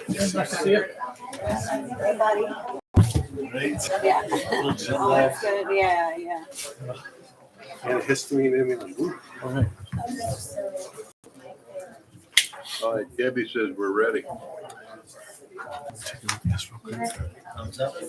Nice to see you. Everybody. Great. Yeah. Little jet Oh, lag. that's good. Yeah, yeah. And histamine in me. Ooh. All right. All right, Debbie says we're ready. Take a look at this real quick. Thumbs up. Did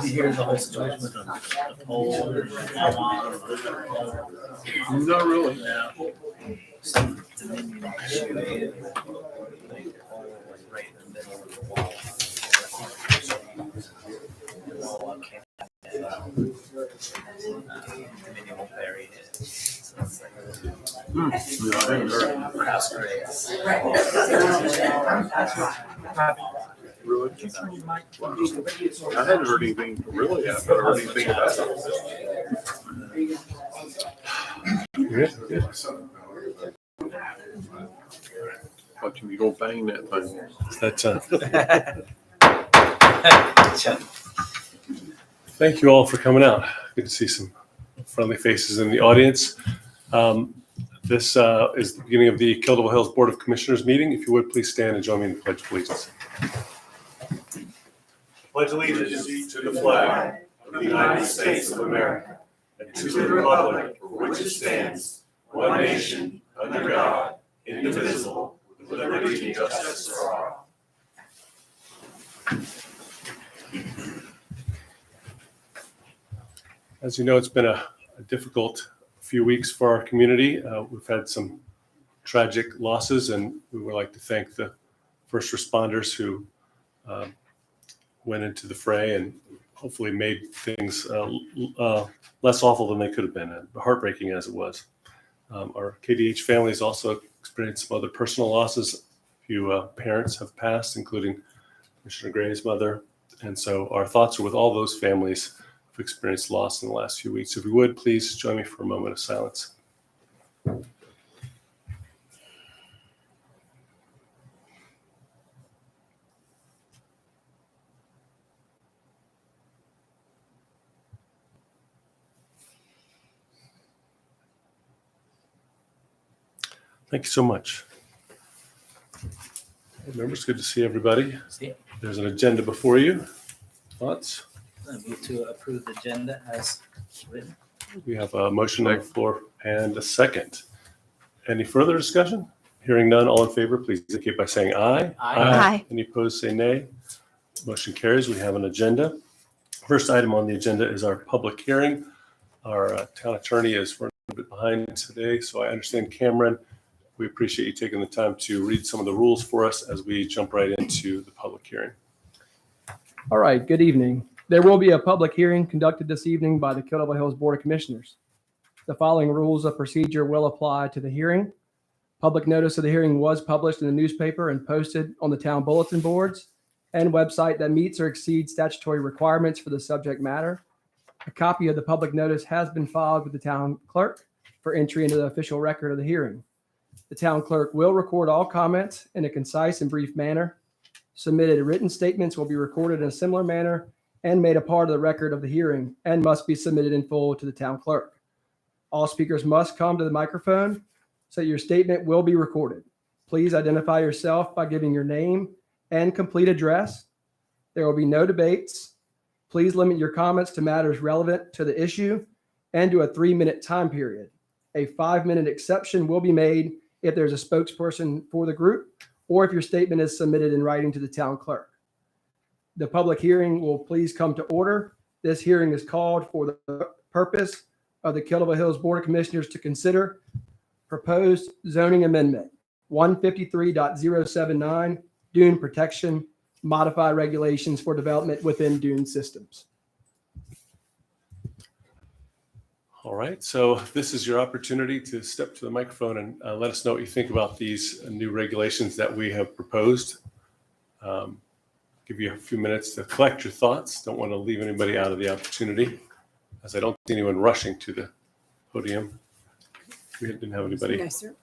you hear the whole situation with the poll? Not really. Yeah. Some Dominion shooting. Right in the middle of the wall. The wall came down. Dominion will bury it. So it's like cross graves. Really? I hadn't heard anything, really, I haven't heard anything about it. Good. Watching me go bang that thing. Thank you all for coming out. Good to see some friendly faces in the audience. This is the beginning of the Kildare Hills Board of Commissioners meeting. If you would, please stand and join me in the Pledge of Allegiance. Pledge allegiance to the flag of the United States of America and to the republic for which it stands, one nation, under God, indivisible, with liberty and justice for all. As you know, it's been a difficult few weeks for our community. We've had some tragic losses, and we would like to thank the first responders who went into the fray and hopefully made things less awful than they could have been, heartbreaking as it was. Our KDH family has also experienced some other personal losses. A few parents have passed, including Commissioner Gray's mother. And so our thoughts are with all those families who've experienced loss in the last few weeks. If you would, please join me for a moment of silence. Thank you so much. Hey, members, good to see everybody. See you. There's an agenda before you. Thoughts? I move to approve the agenda as written. We have a motion on the floor and a second. Any further discussion? Hearing none, all in favor, please indicate by saying aye. Aye. Any opposed, say nay. Motion carries. We have an agenda. First item on the agenda is our public hearing. Our town attorney is running a bit behind today, so I understand, Cameron, we appreciate you taking the time to read some of the rules for us as we jump right into the public hearing. All right, good evening. There will be a public hearing conducted this evening by the Kildare Hills Board of Commissioners. The following rules of procedure will apply to the hearing. Public notice of the hearing was published in the newspaper and posted on the town bulletin boards and website that meets or exceeds statutory requirements for the subject matter. A copy of the public notice has been filed with the town clerk for entry into the official record of the hearing. The town clerk will record all comments in a concise and brief manner. Submitted written statements will be recorded in a similar manner and made a part of the record of the hearing and must be submitted in full to the town clerk. All speakers must come to the microphone so your statement will be recorded. Please identify yourself by giving your name and complete address. There will be no debates. Please limit your comments to matters relevant to the issue and to a 3-minute time period. A 5-minute exception will be made if there's a spokesperson for the group or if your statement is submitted in writing to the town clerk. The public hearing will please come to order. This hearing is called for the purpose of the Kildare Hills Board of Commissioners to consider proposed zoning amendment 153.079 dune protection, modify regulations for development within dune systems. All right, so this is your opportunity to step to the microphone and let us know what you think about these new regulations that we have proposed. Give you a few minutes to collect your thoughts. Don't want to leave anybody out of the opportunity, as I don't see anyone rushing to the podium. We didn't have anybody No, sir.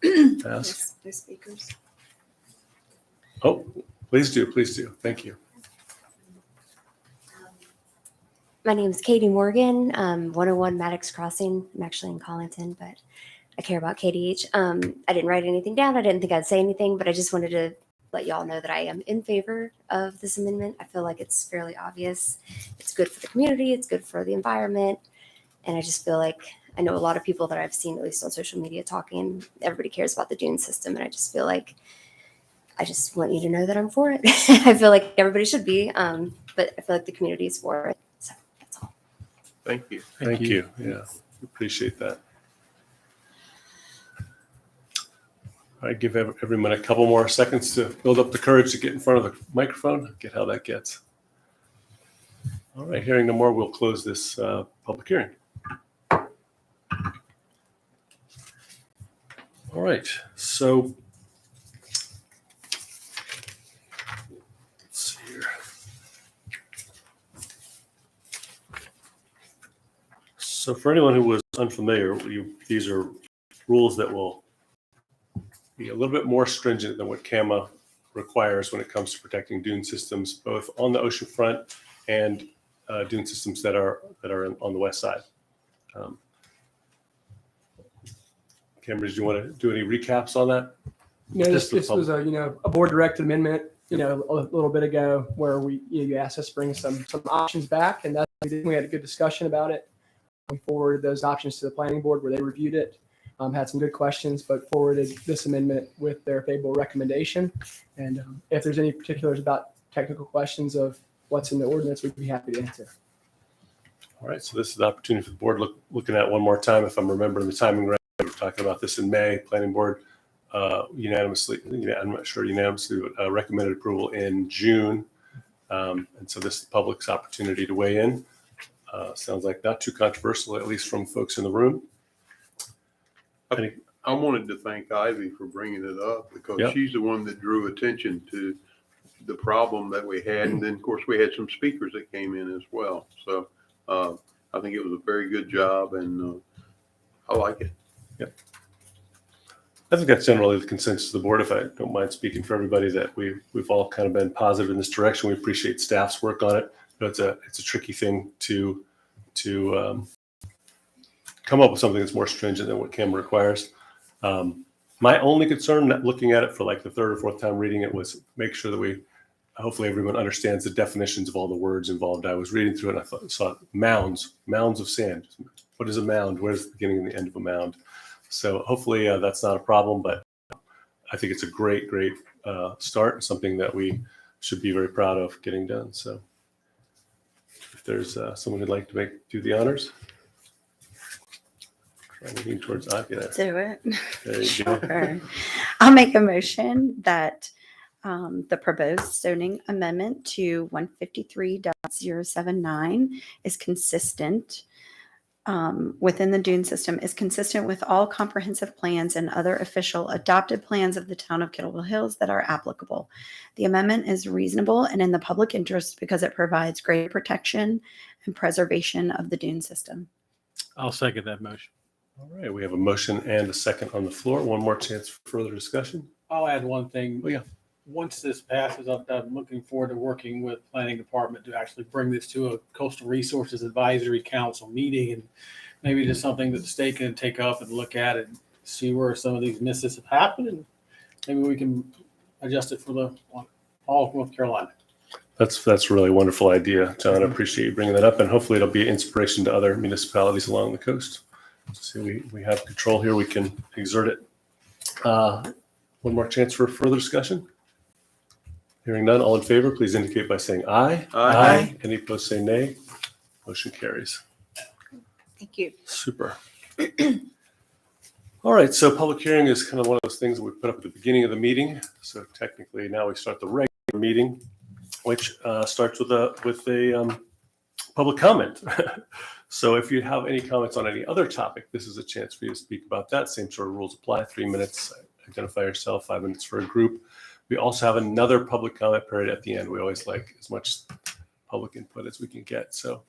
ask. No speakers. Oh, please do, please do. Thank you. My name is Katie Morgan, 101 Maddox Crossing. I'm actually in Collington, but I care about KDH. I didn't write anything down. I didn't think I'd say anything, but I just wanted to let y'all know that I am in favor of this amendment. I feel like it's fairly obvious. It's good for the community. It's good for the environment. And I just feel like I know a lot of people that I've seen, at least on social media, talking. Everybody cares about the dune system. And I just feel like I just want you to know that I'm for it. I feel like everybody should be, but I feel like the community is for it. So that's all. Thank you. Thank you. Yeah, appreciate that. All right, give everyone a couple more seconds to build up the courage to get in front of the microphone, get how that gets. All right, hearing no more, we'll close this public hearing. All right, so let's see here. So for anyone who was unfamiliar, these are rules that will be a little bit more stringent than what CAMA requires when it comes to protecting dune systems, both on the ocean front and dune systems that are on the west side. Cameron, did you want to do any recaps on that? This was a board directed amendment, a little bit ago where you asked us to bring some options back, and that's what we did. We had a good discussion about it. We forwarded those options to the planning board where they reviewed it, had some good questions, but forwarded this amendment with their favorable recommendation. And if there's any particulars about technical questions of what's in the ordinance, we'd be happy to answer. All right, so this is the opportunity for the board looking at one more time. If I'm remembering the timing right, we were talking about this in May. Planning board unanimously, I'm not sure unanimously, but recommended approval in June. And so this is the public's opportunity to weigh in. Sounds like not too controversial, at least from folks in the room. I wanted to thank Ivy for bringing it up because Yep. she's the one that drew attention to the problem that we had. And then, of course, we had some speakers that came in as well. So I think it was a very good job, and I like it. I think that's generally the consensus of the board, if I don't mind speaking for everybody, that we've all kind of been positive in this direction. We appreciate staff's work on it, but it's a tricky thing to come up with something that's more stringent than what CAMA requires. My only concern, looking at it for like the third or fourth time reading it, was make sure that hopefully everyone understands the definitions of all the words involved. I was reading through it and I saw mounds of sand. What is a mound? Where's the beginning and the end of a mound? So hopefully that's not a problem, but I think it's a great start, something that we should be very proud of getting done. So if there's someone who'd like to do the honors. Trying to lean towards Ivy there. Do it. There you go. Sure. I'll make a motion that the proposed zoning amendment to 153.079 is consistent within the dune system, is consistent with all comprehensive plans and other official adopted plans of the town of Kettle Hills that are applicable. The amendment is reasonable and in the public interest because it provides greater protection and preservation of the dune system. I'll second that motion. All right, we have a motion and a second on the floor. One more chance for further discussion. I'll add one thing. Oh, yeah. Once this passes, I'm looking forward to working with planning department to actually bring this to a coastal resources advisory council meeting, and maybe just something that the state can take up and look at and see where some of these misses have happened, and maybe we can adjust it for all of North Carolina. That's a really wonderful idea, John. I appreciate you bringing that up, and hopefully it'll be an inspiration to other municipalities along the coast. So we have control here. We can exert it. One more chance for further discussion. Hearing none, all in favor, please indicate by saying aye. Aye. Any opposed, say nay. Motion carries. Thank you. Super. All right, so public hearing is kind of one of those things that we put up at the beginning of the meeting. So technically now we start the regular meeting, which starts with a public comment. So if you have any comments on any other topic, this is a chance for you to speak about that. Same sort of rules apply. 3 minutes, identify yourself, 5 minutes for a group. We also have another public comment period at the end. We always like as much public input as we can get. So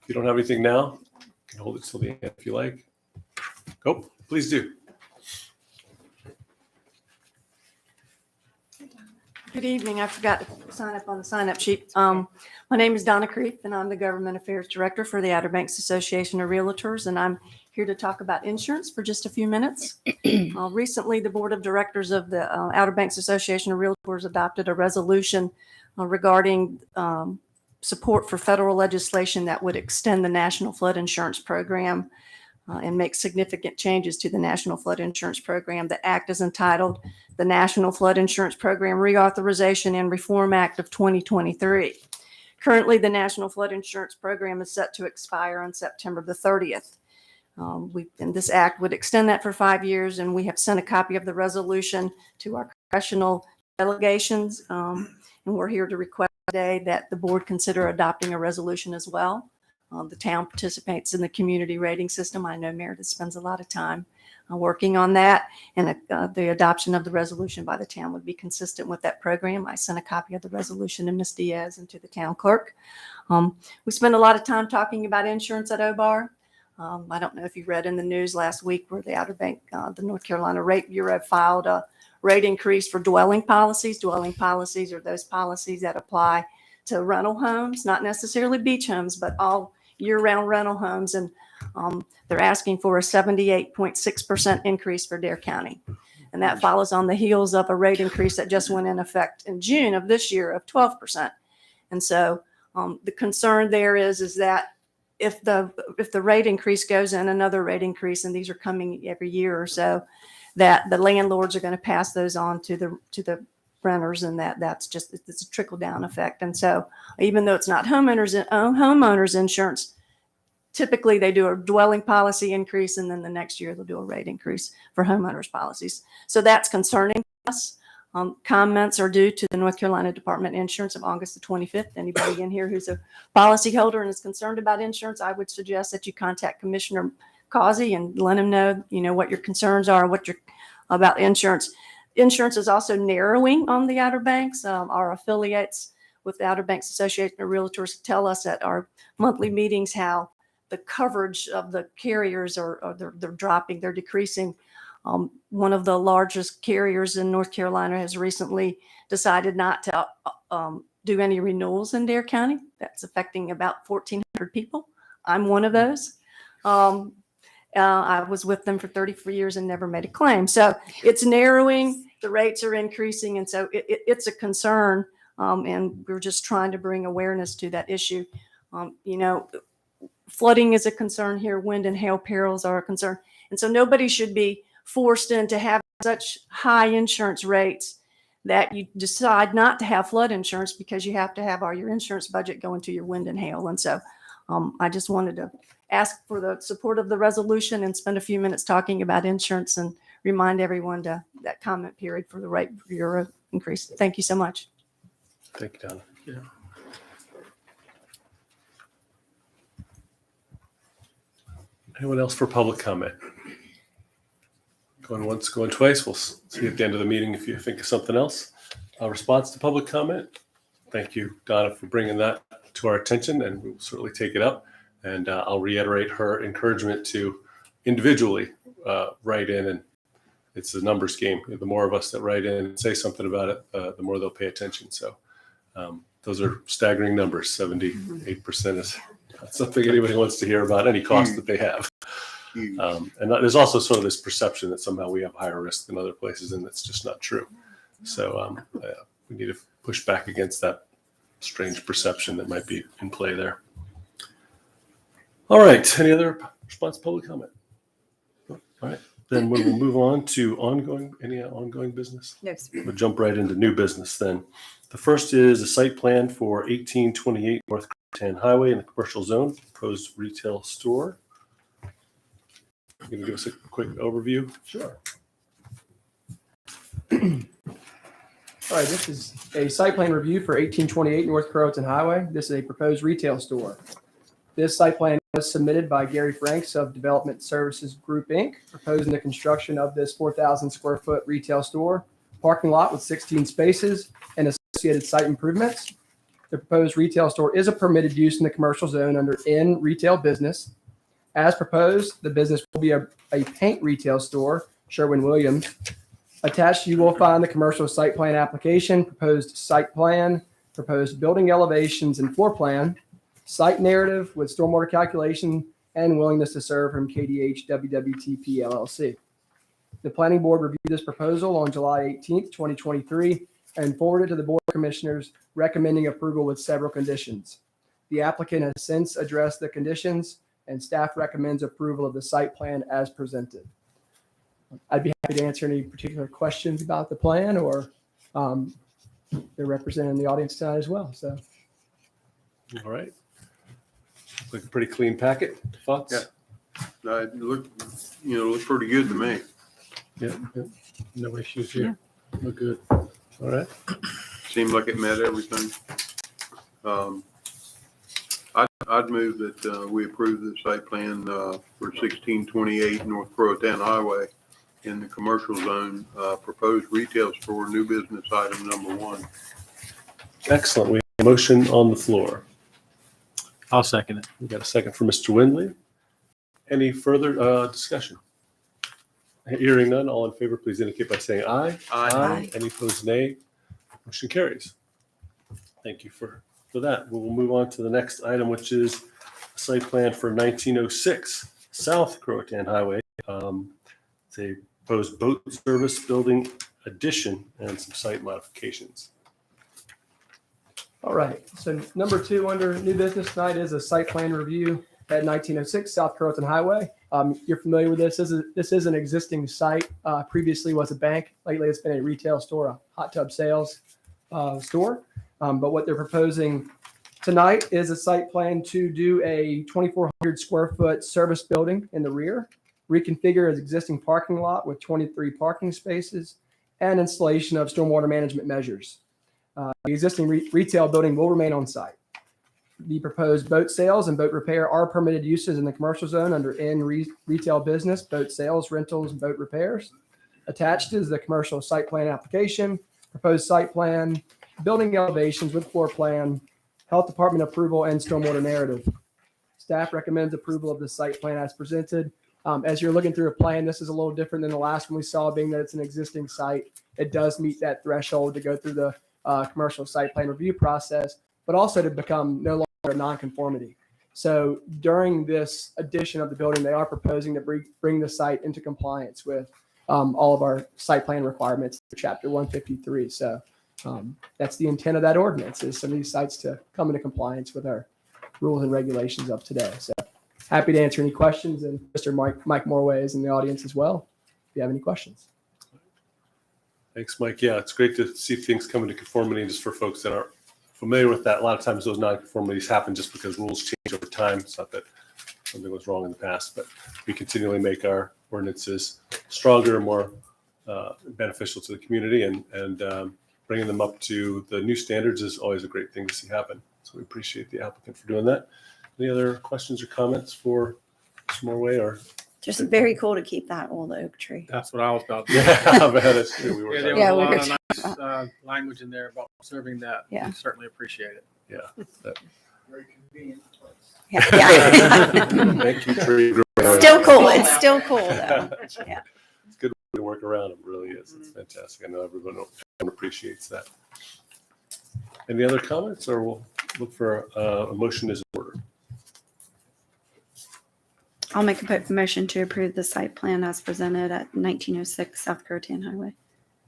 if you don't have anything now, you can hold it till the end if you like. Go, please do. Good evening. I forgot to sign up on the sign-up sheet. My name is Donna Creeth, and I'm the Government Affairs Director for the Outer Banks Association of Realtors, and I'm here to talk about insurance for just a few minutes. Recently, the Board of Directors of the Outer Banks Association of Realtors adopted a resolution regarding support for federal legislation that would extend the National Flood Insurance Program and make significant changes to the National Flood Insurance Program. The act is entitled the National Flood Insurance Program Reauthorization and Reform Act of 2023. Currently, the National Flood Insurance Program is set to expire on September the 30th. And this act would extend that for 5 years, and we have sent a copy of the resolution to our congressional delegations. And we're here to request today that the board consider adopting a resolution as well. The town participates in the community rating system. I know Meredith spends a lot of time working on that, and the adoption of the resolution by the town would be consistent with that program. I sent a copy of the resolution to Ms. Diaz and to the town clerk. We spent a lot of time talking about insurance at OBAR. I don't know if you read in the news last week where the Outer Bank, the North Carolina Rate Bureau filed a rate increase for dwelling policies. Dwelling policies are those policies that apply to rental homes, not necessarily beach homes, but all year-round rental homes. And they're asking for a 78.6% increase for Dare County. And that follows on the heels of a rate increase that just went in effect in June of this year of 12%. And so the concern there is that if the rate increase goes in, another rate increase, and these are coming every year or so, that the landlords are going to pass those on to the renters, and it's a trickle down effect. And so even though it's not homeowners insurance, typically they do a dwelling policy increase, and then the next year they'll do a rate increase for homeowners policies. So that's concerning us. Comments are due to the North Carolina Department of Insurance of August the 25th. Anybody in here who's a policyholder and is concerned about insurance, I would suggest that you contact Commissioner Causey and let him know, what your concerns are, about insurance. Insurance is also narrowing on the Outer Banks. Our affiliates with the Outer Banks Association of Realtors tell us at our monthly meetings how the coverage of the carriers they're dropping, they're decreasing. One of the largest carriers in North Carolina has recently decided not to do any renewals in Dare County. That's affecting about 1,400 people. I'm one of those. I was with them for 33 years and never made a claim. So it's narrowing, the rates are increasing. And so it's a concern. And we're just trying to bring awareness to that issue. Flooding is a concern here. Wind and hail perils are a concern. And so nobody should be forced into having such high insurance rates that you decide not to have flood insurance because you have to have all your insurance budget going to your wind and hail. And so I just wanted to ask for the support of the resolution and spend a few minutes talking about insurance and remind everyone to that comment period for the rate bureau increase. Thank you so much. Thank you, Donna. Yeah. Anyone else for public comment? Going once, going twice. We'll see at the end of the meeting if you think of something else. A response to public comment. Thank you, Donna, for bringing that to our attention, and we'll certainly take it up. And I'll reiterate her encouragement to individually write in, and it's a numbers game. The more of us that write in and say something about it, the more they'll pay attention. So those are staggering numbers. 78% is not something anybody wants to hear about any cost that they have. And there's also sort of this perception that somehow we have higher risk than other places, and that's just not true. So we need to push back against that strange perception that might be in play there. All right. Any other response to public comment? All right. Then we will move on to any ongoing business. No, sir. We'll jump right into new business then. The first is a site plan for 1828 North Cretan Highway in the commercial zone, proposed retail store. You can give us a quick overview? Sure. All right, this is a site plan review for 1828 North Croatan Highway. This is a proposed retail store. This site plan was submitted by Gary Franks of Development Services Group, Inc., proposing the construction of this 4,000 square foot retail store, parking lot with 16 spaces, and associated site improvements. The proposed retail store is a permitted use in the commercial zone under N retail business. As proposed, the business will be a paint retail store, Sherwin-Williams. Attached, you will find the commercial site plan application, proposed site plan, proposed building elevations and floor plan, site narrative with stormwater calculation, and willingness to serve from KDH WWTP LLC. The planning board reviewed this proposal on July 18th, 2023, and forwarded to the board of commissioners recommending approval with several conditions. The applicant has since addressed the conditions, and staff recommends approval of the site plan as presented. I'd be happy to answer any particular questions about the plan, or they're representing the audience tonight as well. So, All right. Looks like a pretty clean packet. Thoughts? Yeah. It looked pretty good to me. Yeah. No issues here. Look good. All right. Seemed like it met everything. I'd move that we approve the site plan for 1628 North Croatown Highway in the commercial zone, proposed retail store, new business item number 1. Excellent. We have a motion on the floor. I'll second it. We got a second for Mr. Windley. Any further discussion? Hearing none, all in favor, please indicate by saying aye. Aye. Any opposed, nay. Motion carries. Thank you for that. We'll move on to the next item, which is a site plan for 1906 South Croatan Highway. It's a proposed boat service building addition and some site modifications. all right. So number 2 under new business tonight is a site plan review at 1906 South Croatan Highway. You're familiar with this. This is an existing site. Previously was a bank. Lately, it's been a retail store, a hot tub sales store. But what they're proposing tonight is a site plan to do a 2,400 square foot service building in the rear, reconfigure as existing parking lot with 23 parking spaces, and installation of stormwater management measures. The existing retail building will remain on site. The proposed boat sales and boat repair are permitted uses in the commercial zone under N retail business, boat sales, rentals, and boat repairs. Attached is the commercial site plan application, proposed site plan, building elevations with floor plan, health department approval, and stormwater narrative. Staff recommends approval of the site plan as presented. As you're looking through a plan, this is a little different than the last one we saw, being that it's an existing site. It does meet that threshold to go through the commercial site plan review process, but also to become no longer a nonconformity. So during this addition of the building, they are proposing to bring the site into compliance with all of our site plan requirements, Chapter 153. So that's the intent of that ordinance, is some of these sites to come into compliance with our rules and regulations of today. So happy to answer any questions, and Mr. Mike Morway is in the audience as well if you have any questions. Thanks, Mike. Yeah, it's great to see things come into conformity. And just for folks that aren't familiar with that, a lot of times those nonconformities happen just because rules change over time. It's not that something was wrong in the past, but we continually make our ordinances stronger and more beneficial to the community, and bringing them up to the new standards is always a great thing to see happen. So we appreciate the applicant for doing that. Any other questions or comments for Mr. Morway? Or Just very cool to keep that old oak tree. That's what I was about to yeah, say. I've had it. We were Yeah, there Yeah, was we a were lot of nice language in there about serving that. Yeah. We certainly appreciate it. Very convenient place. Yeah. Yeah. Thank you, tree growers. Still cool. It's still cool though. Yeah. It's good to work around. It really is. It's fantastic. I know everyone appreciates that. Any other comments, or we'll look for a motion as in order? I'll make a motion to approve the site plan as presented at 1906 South Croatan Highway.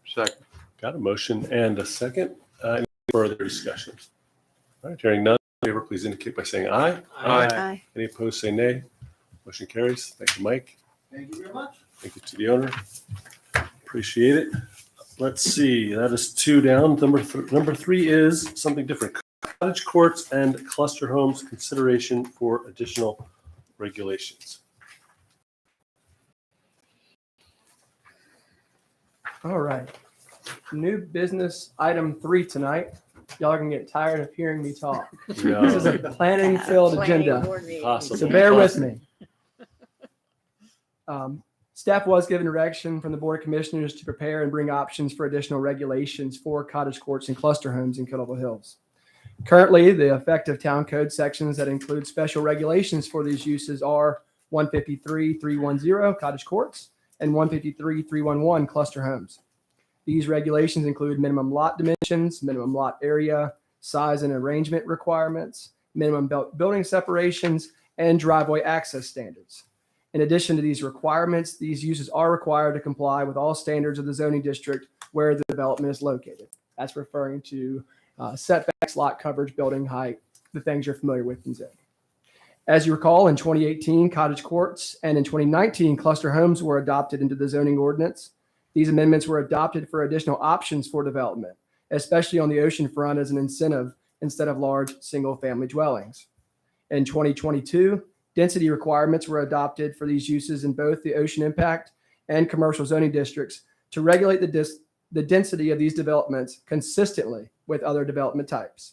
Second. Got a motion and a second. Any further discussion? All right, hearing none, in favor, please indicate by saying aye. Aye. Any opposed, say nay. Motion carries. Thank you, Mike. Thank you very much. Thank you to the owner. Appreciate it. Let's see, that is 2 down. Number 3 is something different. Cottage courts and cluster homes, consideration for additional regulations. All right. New business item 3 tonight Y'all are gonna get tired of hearing me talk. No. This is a planning-filled agenda, Possible. so bear with me. Staff was given direction from the Board of Commissioners to prepare and bring options for additional regulations for cottage courts and cluster homes in Kettleville Hills. Currently, the effective town code sections that include special regulations for these uses are 153.310 cottage courts and 153.311 cluster homes. These regulations include minimum lot dimensions, minimum lot area, size and arrangement requirements, minimum building separations, and driveway access standards. In addition to these requirements, these uses are required to comply with all standards of the zoning district where the development is located. That's referring to setbacks, lot coverage, building height, the things you're familiar with in zoning. As you recall, in 2018, cottage courts and in 2019, cluster homes were adopted into the zoning ordinance. These amendments were adopted for additional options for development, especially on the ocean front as an incentive instead of large single-family dwellings. In 2022, density requirements were adopted for these uses in both the ocean impact and commercial zoning districts to regulate the density of these developments consistently with other development types.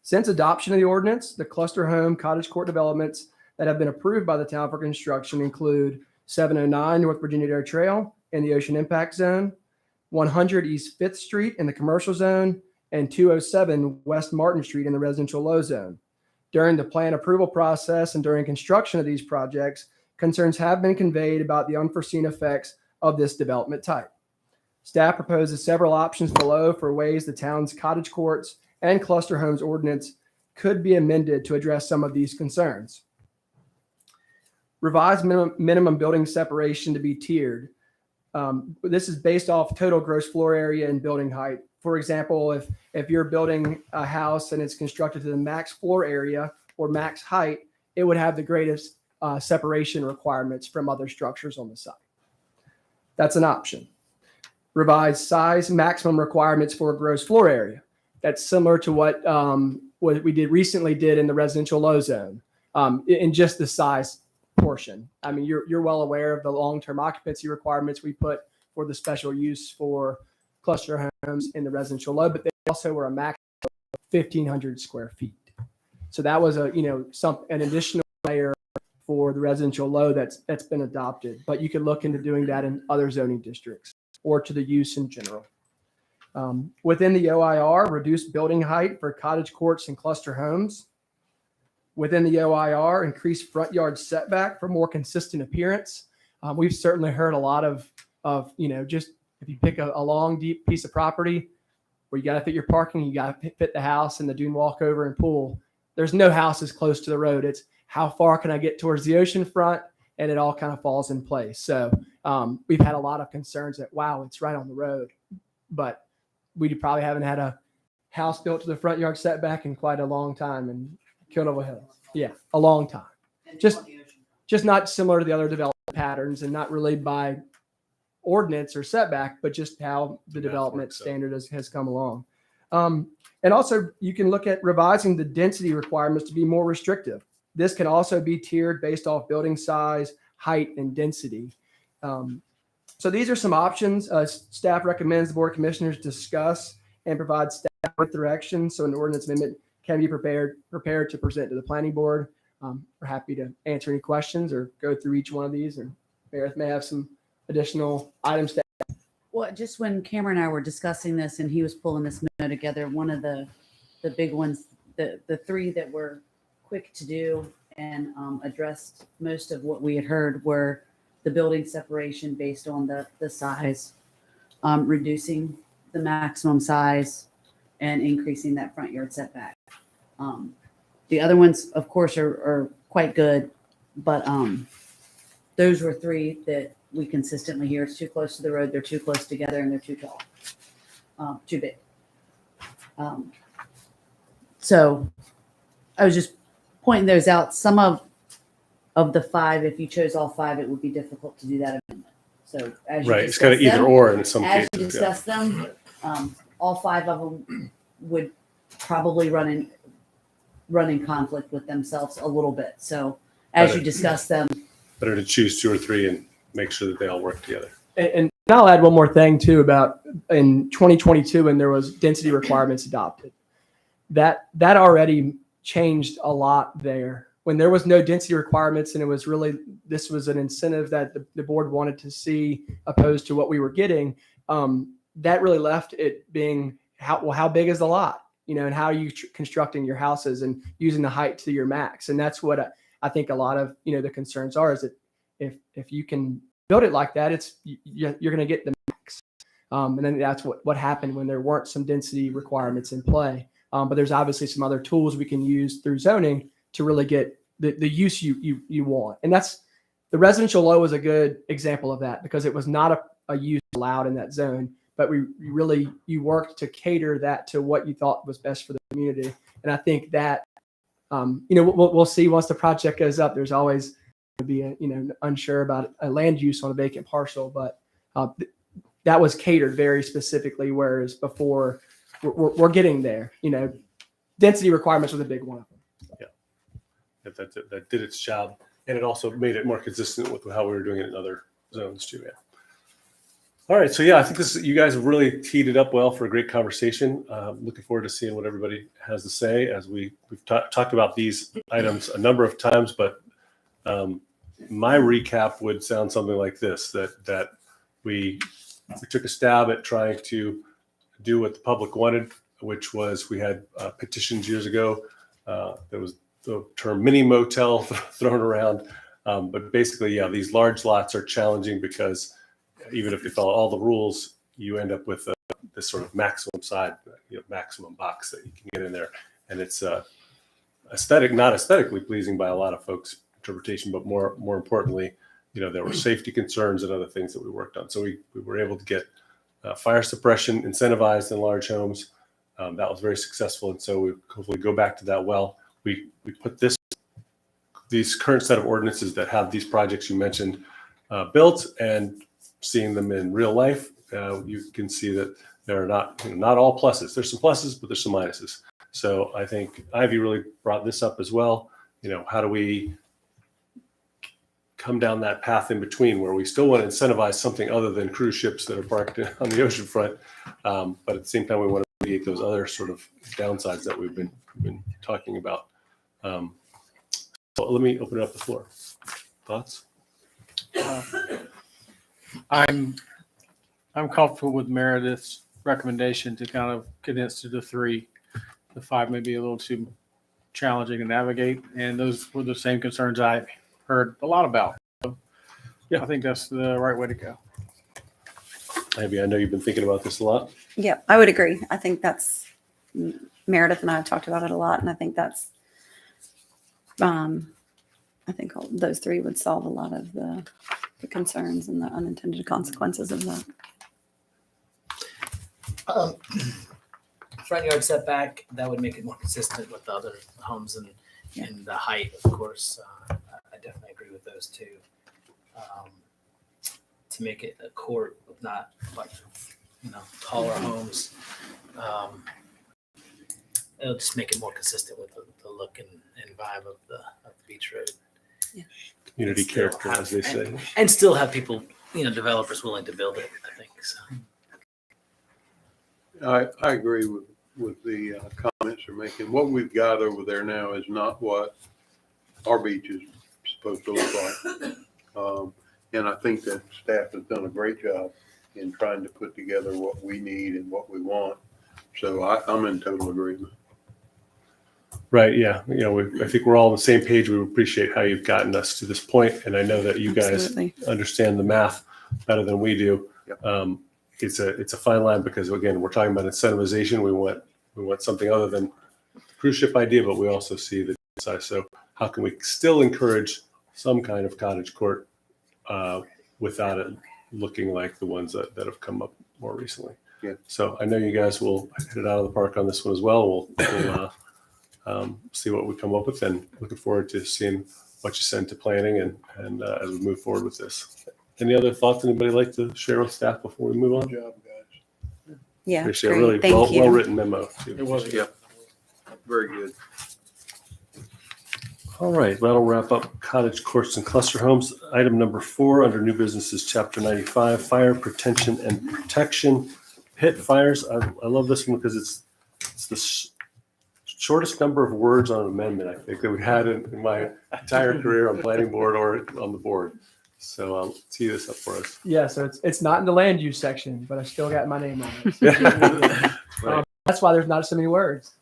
Since adoption of the ordinance, the cluster home cottage court developments that have been approved by the town for construction include 709 North Virginia Dare Trail in the ocean impact zone, 100 East 5th Street in the commercial zone, and 207 West Martin Street in the residential low zone. During the plan approval process and during construction of these projects, concerns have been conveyed about the unforeseen effects of this development type. Staff proposes several options below for ways the town's cottage courts and cluster homes ordinance could be amended to address some of these concerns. Revised minimum building separation to be tiered. This is based off total gross floor area and building height. For example, if you're building a house and it's constructed to the max floor area or max height, it would have the greatest separation requirements from other structures on the site. That's an option. Revised size maximum requirements for gross floor area. That's similar to what we did in the residential low zone in just the size portion. I mean, you're well aware of the long-term occupancy requirements we put for the special use for cluster homes in the residential low, but they also were a max of 1,500 square feet. So that was an additional layer for the residential low that's been adopted. But you could look into doing that in other zoning districts or to the use in general. Within the OIR, reduced building height for cottage courts and cluster homes. Within the OIR, increased front yard setback for more consistent appearance. We've certainly heard a lot of just if you pick a long, deep piece of property where you got to fit your parking, you got to fit the house and the dune walkover and pool. There's no houses close to the road. It's how far can I get towards the ocean front? And it all kind of falls in place. So we've had a lot of concerns that, wow, it's right on the road. But we probably haven't had a house built to the front yard setback in quite a long time in Kettleville Hills. Yeah, a long time. Just not similar to the other development patterns and not really by ordinance or setback, but just how the development standard has come along. And also you can look at revising the density requirements to be more restrictive. This can also be tiered based off building size, height, and density. So these are some options. Staff recommends the Board of Commissioners discuss and provide staff with direction so an ordinance amendment can be prepared to present to the planning board. We're happy to answer any questions or go through each one of these, and Meredith may have some additional items to add. Well, just when Cameron and I were discussing this and he was pulling this memo together, one of the big ones, the three that were quick to do and addressed most of what we had heard were the building separation based on the size, reducing the maximum size, and increasing that front yard setback. The other ones, of course, are quite good, but those were three that we consistently hear. It's too close to the road, they're too close together, and they're too tall, too big. So I was just pointing those out. Some of the five, if you chose all five, it would be difficult to do that amendment. So as you Right, it's kind of discuss either them, or in some as you cases. Yeah. discuss them, all five of them would probably run in conflict with themselves a little bit. So as Better. you discuss them, Better to choose two or three and make sure that they all work together. And And I'll add one more thing too about in 2022 when there was density requirements adopted. That already changed a lot there. When there was no density requirements and it was really, this was an incentive that the board wanted to see opposed to what we were getting, that really left it being how big is the lot, and how are you constructing your houses and using the height to your max. And that's what I think a lot of, the concerns are, is that if you can build it like that, you're going to get the max. And then that's what happened when there weren't some density requirements in play. But there's obviously some other tools we can use through zoning to really get the use you want. And that's the residential low is a good example of that, because it was not a use allowed in that zone, but you worked to cater that to what you thought was best for the community. And I think that, we'll see once the project goes up. There's always going to be unsure about a land use on a vacant parcel, but that was catered very specifically, whereas before we're getting there. Density requirements was a big one of them. That did its job, and it also made it more consistent with how we were doing it in other zones too. Yeah. All right, so I think you guys have really teed it up well for a great conversation. Looking forward to seeing what everybody has to say as we've talked about these items a number of times, but my recap would sound something like this: that we took a stab at trying to do what the public wanted, which was we had petitions years ago. There was the term mini motel thrown around, but basically, these large lots are challenging because even if they follow all the rules, you end up with this sort of maximum maximum box that you can get in there, and it's not aesthetically pleasing by a lot of folks' interpretation, but more importantly, there were safety concerns and other things that we worked on. So we were able to get fire suppression incentivized in large homes. That was very successful, and so we hopefully go back to that well. We put these current set of ordinances that have these projects you mentioned built, and seeing them in real life, you can see that there are not all pluses. There's some pluses, but there's some minuses. So I think Ivy really brought this up as well. How do we come down that path in between where we still want to incentivize something other than cruise ships that are parked on the ocean front, but at the same time we want to mitigate those other sort of downsides that we've been talking about. So let me open it up the floor. Thoughts? I'm comfortable with Meredith's recommendation to kind of condense to the 3. The 5 may be a little too challenging to navigate, and those were the same concerns I heard a lot about. So I think that's the right way to go. Ivy, I know you've been thinking about this a lot. Yeah, I would agree. I think that's Meredith and I have talked about it a lot, and I think that's I think those 3 would solve a lot of the concerns and the unintended consequences of that. Front yard setback, that would make it more consistent with the other homes and the height, of course. I definitely agree with those 2. To make it a court with not like taller homes, it'll just make it more consistent with the look and vibe of the beach road. Yeah. Community character, as they say. And still have people, developers willing to build it, I think. So I agree with the comments they're making. What we've got over there now is not what our beach is supposed to look like. And I think that staff has done a great job in trying to put together what we need and what we want. So I'm in total agreement. Right. Yeah. I think we're all on the same page. We appreciate how you've gotten us to this point, and I know that you Absolutely. guys understand the math better than we do. Yep. It's a fine line because again, we're talking about incentivization. We want something other than the cruise ship idea, but we also see the size. So how can we still encourage some kind of cottage court without it looking like the ones that have come up more recently? Yeah. So I know you guys will hit it out of the park on this one as well. We'll see what we come up with, and looking forward to seeing what you send to planning and as we move forward with this. Any other thoughts anybody like to share with staff before we move on? Good job, guys. Yeah, Appreciate great. a really Thank you. well-written memo. Too. It was Yep. Very good. All right, that'll wrap up cottage courts and cluster homes. Item number 4 under new businesses, chapter 95, fire prevention and protection, pit fires. I love this one because it's the shortest number of words on an amendment I think that we had in my entire career on planning board or on the board. So I'll tee this up for us. Yeah, so it's not in the land use section, but I still got my name on it. Right. That's why there's not so many words.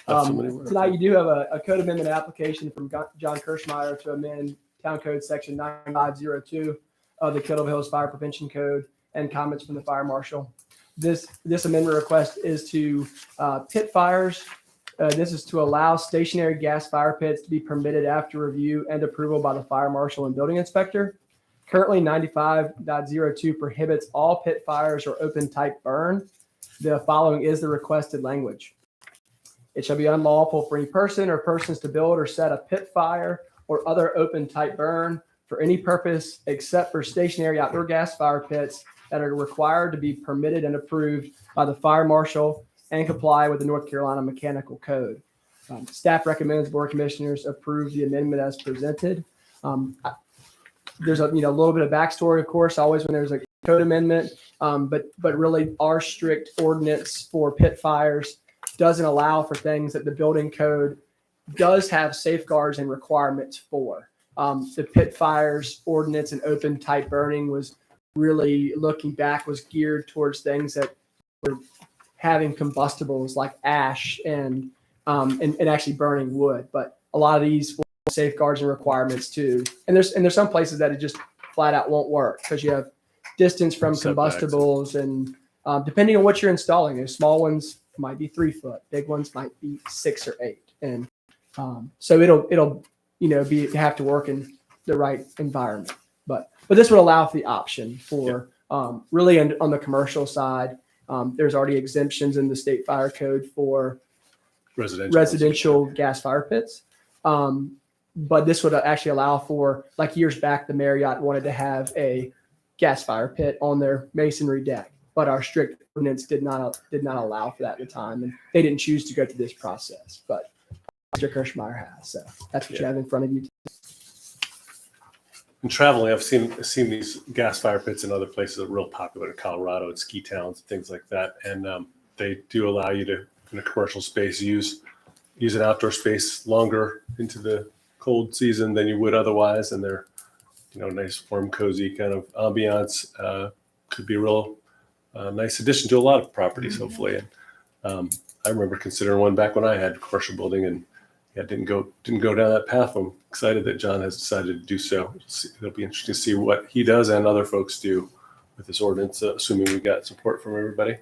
Not so many words. Tonight you do have a code amendment application from John Kirschmeyer to amend Town Code Section 9502 of the Kettle Hills Fire Prevention Code and comments from the fire marshal. This amendment request is to pit fires. This is to allow stationary gas fire pits to be permitted after review and approval by the fire marshal and building inspector. Currently, 95.02 prohibits all pit fires or open type burn. The following is the requested language. It shall be unlawful for any person or persons to build or set a pit fire or other open type burn for any purpose except for stationary outdoor gas fire pits that are required to be permitted and approved by the fire marshal and comply with the North Carolina Mechanical Code. Staff recommends Board of Commissioners approve the amendment as presented. There's a little bit of backstory, of course, always when there's a code amendment, but really our strict ordinance for pit fires doesn't allow for things that the building code does have safeguards and requirements for. The pit fires ordinance and open type burning was really, looking back, was geared towards things that were having combustibles like ash and actually burning wood. But a lot of these safeguards and requirements too. And there's some places that it just flat out won't work because you have distance from Setbacks. combustibles and depending on what you're installing, those small ones might be 3 foot, big ones might be 6 or 8. And so it'll have to work in the right environment. But this would allow for the option for really on the commercial side. There's already exemptions in the state fire code for residential gas fire pits. But this would actually allow for, like years back, the Marriott wanted to have a gas fire pit on their masonry deck, but our strict ordinance did not allow for that at the time, and they didn't choose to go through this process. But Mr. Kirschmeyer has, so that's what you have in front of you. In traveling, I've seen these gas fire pits in other places that are real popular in Colorado and ski towns, things like that. And they do allow you to, in a commercial space, use an outdoor space longer into the cold season than you would otherwise. And they're, nice, warm, cozy kind of ambiance. Could be a real nice addition to a lot of properties, hopefully. And I remember considering one back when I had a commercial building, and didn't go down that path. I'm excited that John has decided to do so. It'll be interesting to see what he does and other folks do with this ordinance, assuming we got support from everybody.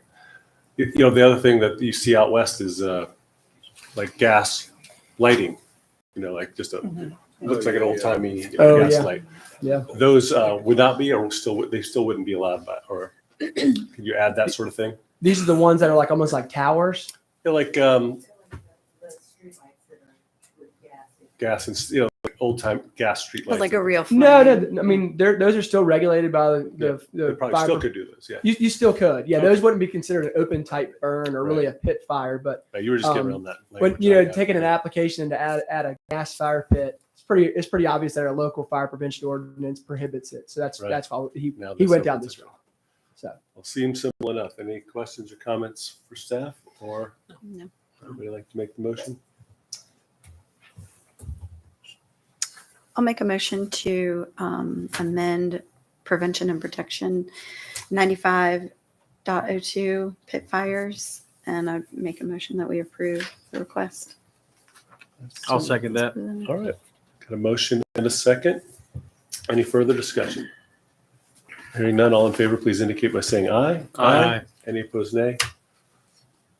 The other thing that you see out west is like gas lighting. Like just looks like an old timey gas light. Yeah. Those would not be, or they still wouldn't be allowed by, or could you add that sort of thing? These are the ones that are like almost like towers. Yeah, like gas and like old time gas street lights. Like a real No, I mean those are still regulated by the They probably fire. still could do those. Yeah. You still could. Yeah, Okay. Those wouldn't be considered an open type burn or really a pit fire, but You were just getting around that. when language. taking an application to add a gas fire pit, it's pretty obvious that our local fire prevention ordinance prohibits it. So that's Right. why he Now he this went down opens this it road. up. So Well, seems simple enough. Any questions or comments for staff, or No. anybody like to make the motion? I'll make a motion to amend prevention and protection 95.02 pit fires, and I make a motion that we approve the request. I'll second that. All right. Got a motion and a second. Any further discussion? Hearing none, all in favor, please indicate by saying aye. Aye. Any opposed, nay?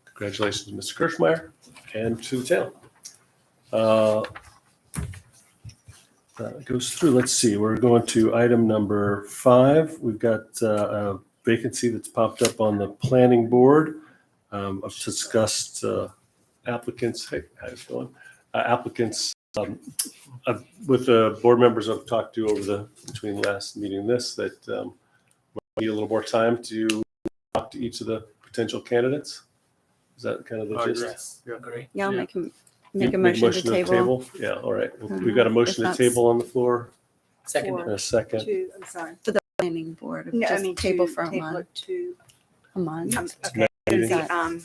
Congratulations, Mr. Kirschmeyer, and to the town. That goes through. Let's see. We're going to item number 5. We've got a vacancy that's popped up on the planning board. I've discussed applicants. Hey, how's it going? Applicants with the board members I've talked to between last meeting and this, that we need a little more time to talk to each of the potential candidates. Is that kind of the gist? Agree. Yeah, I'll Yeah. make him. Make a motion to table. Yeah, all right. We've got a motion to If that's- table on the floor Second. and a second. I'm sorry. Planning board, No, I just mean, table to for a table month. it to, A month. okay, Meeting. the,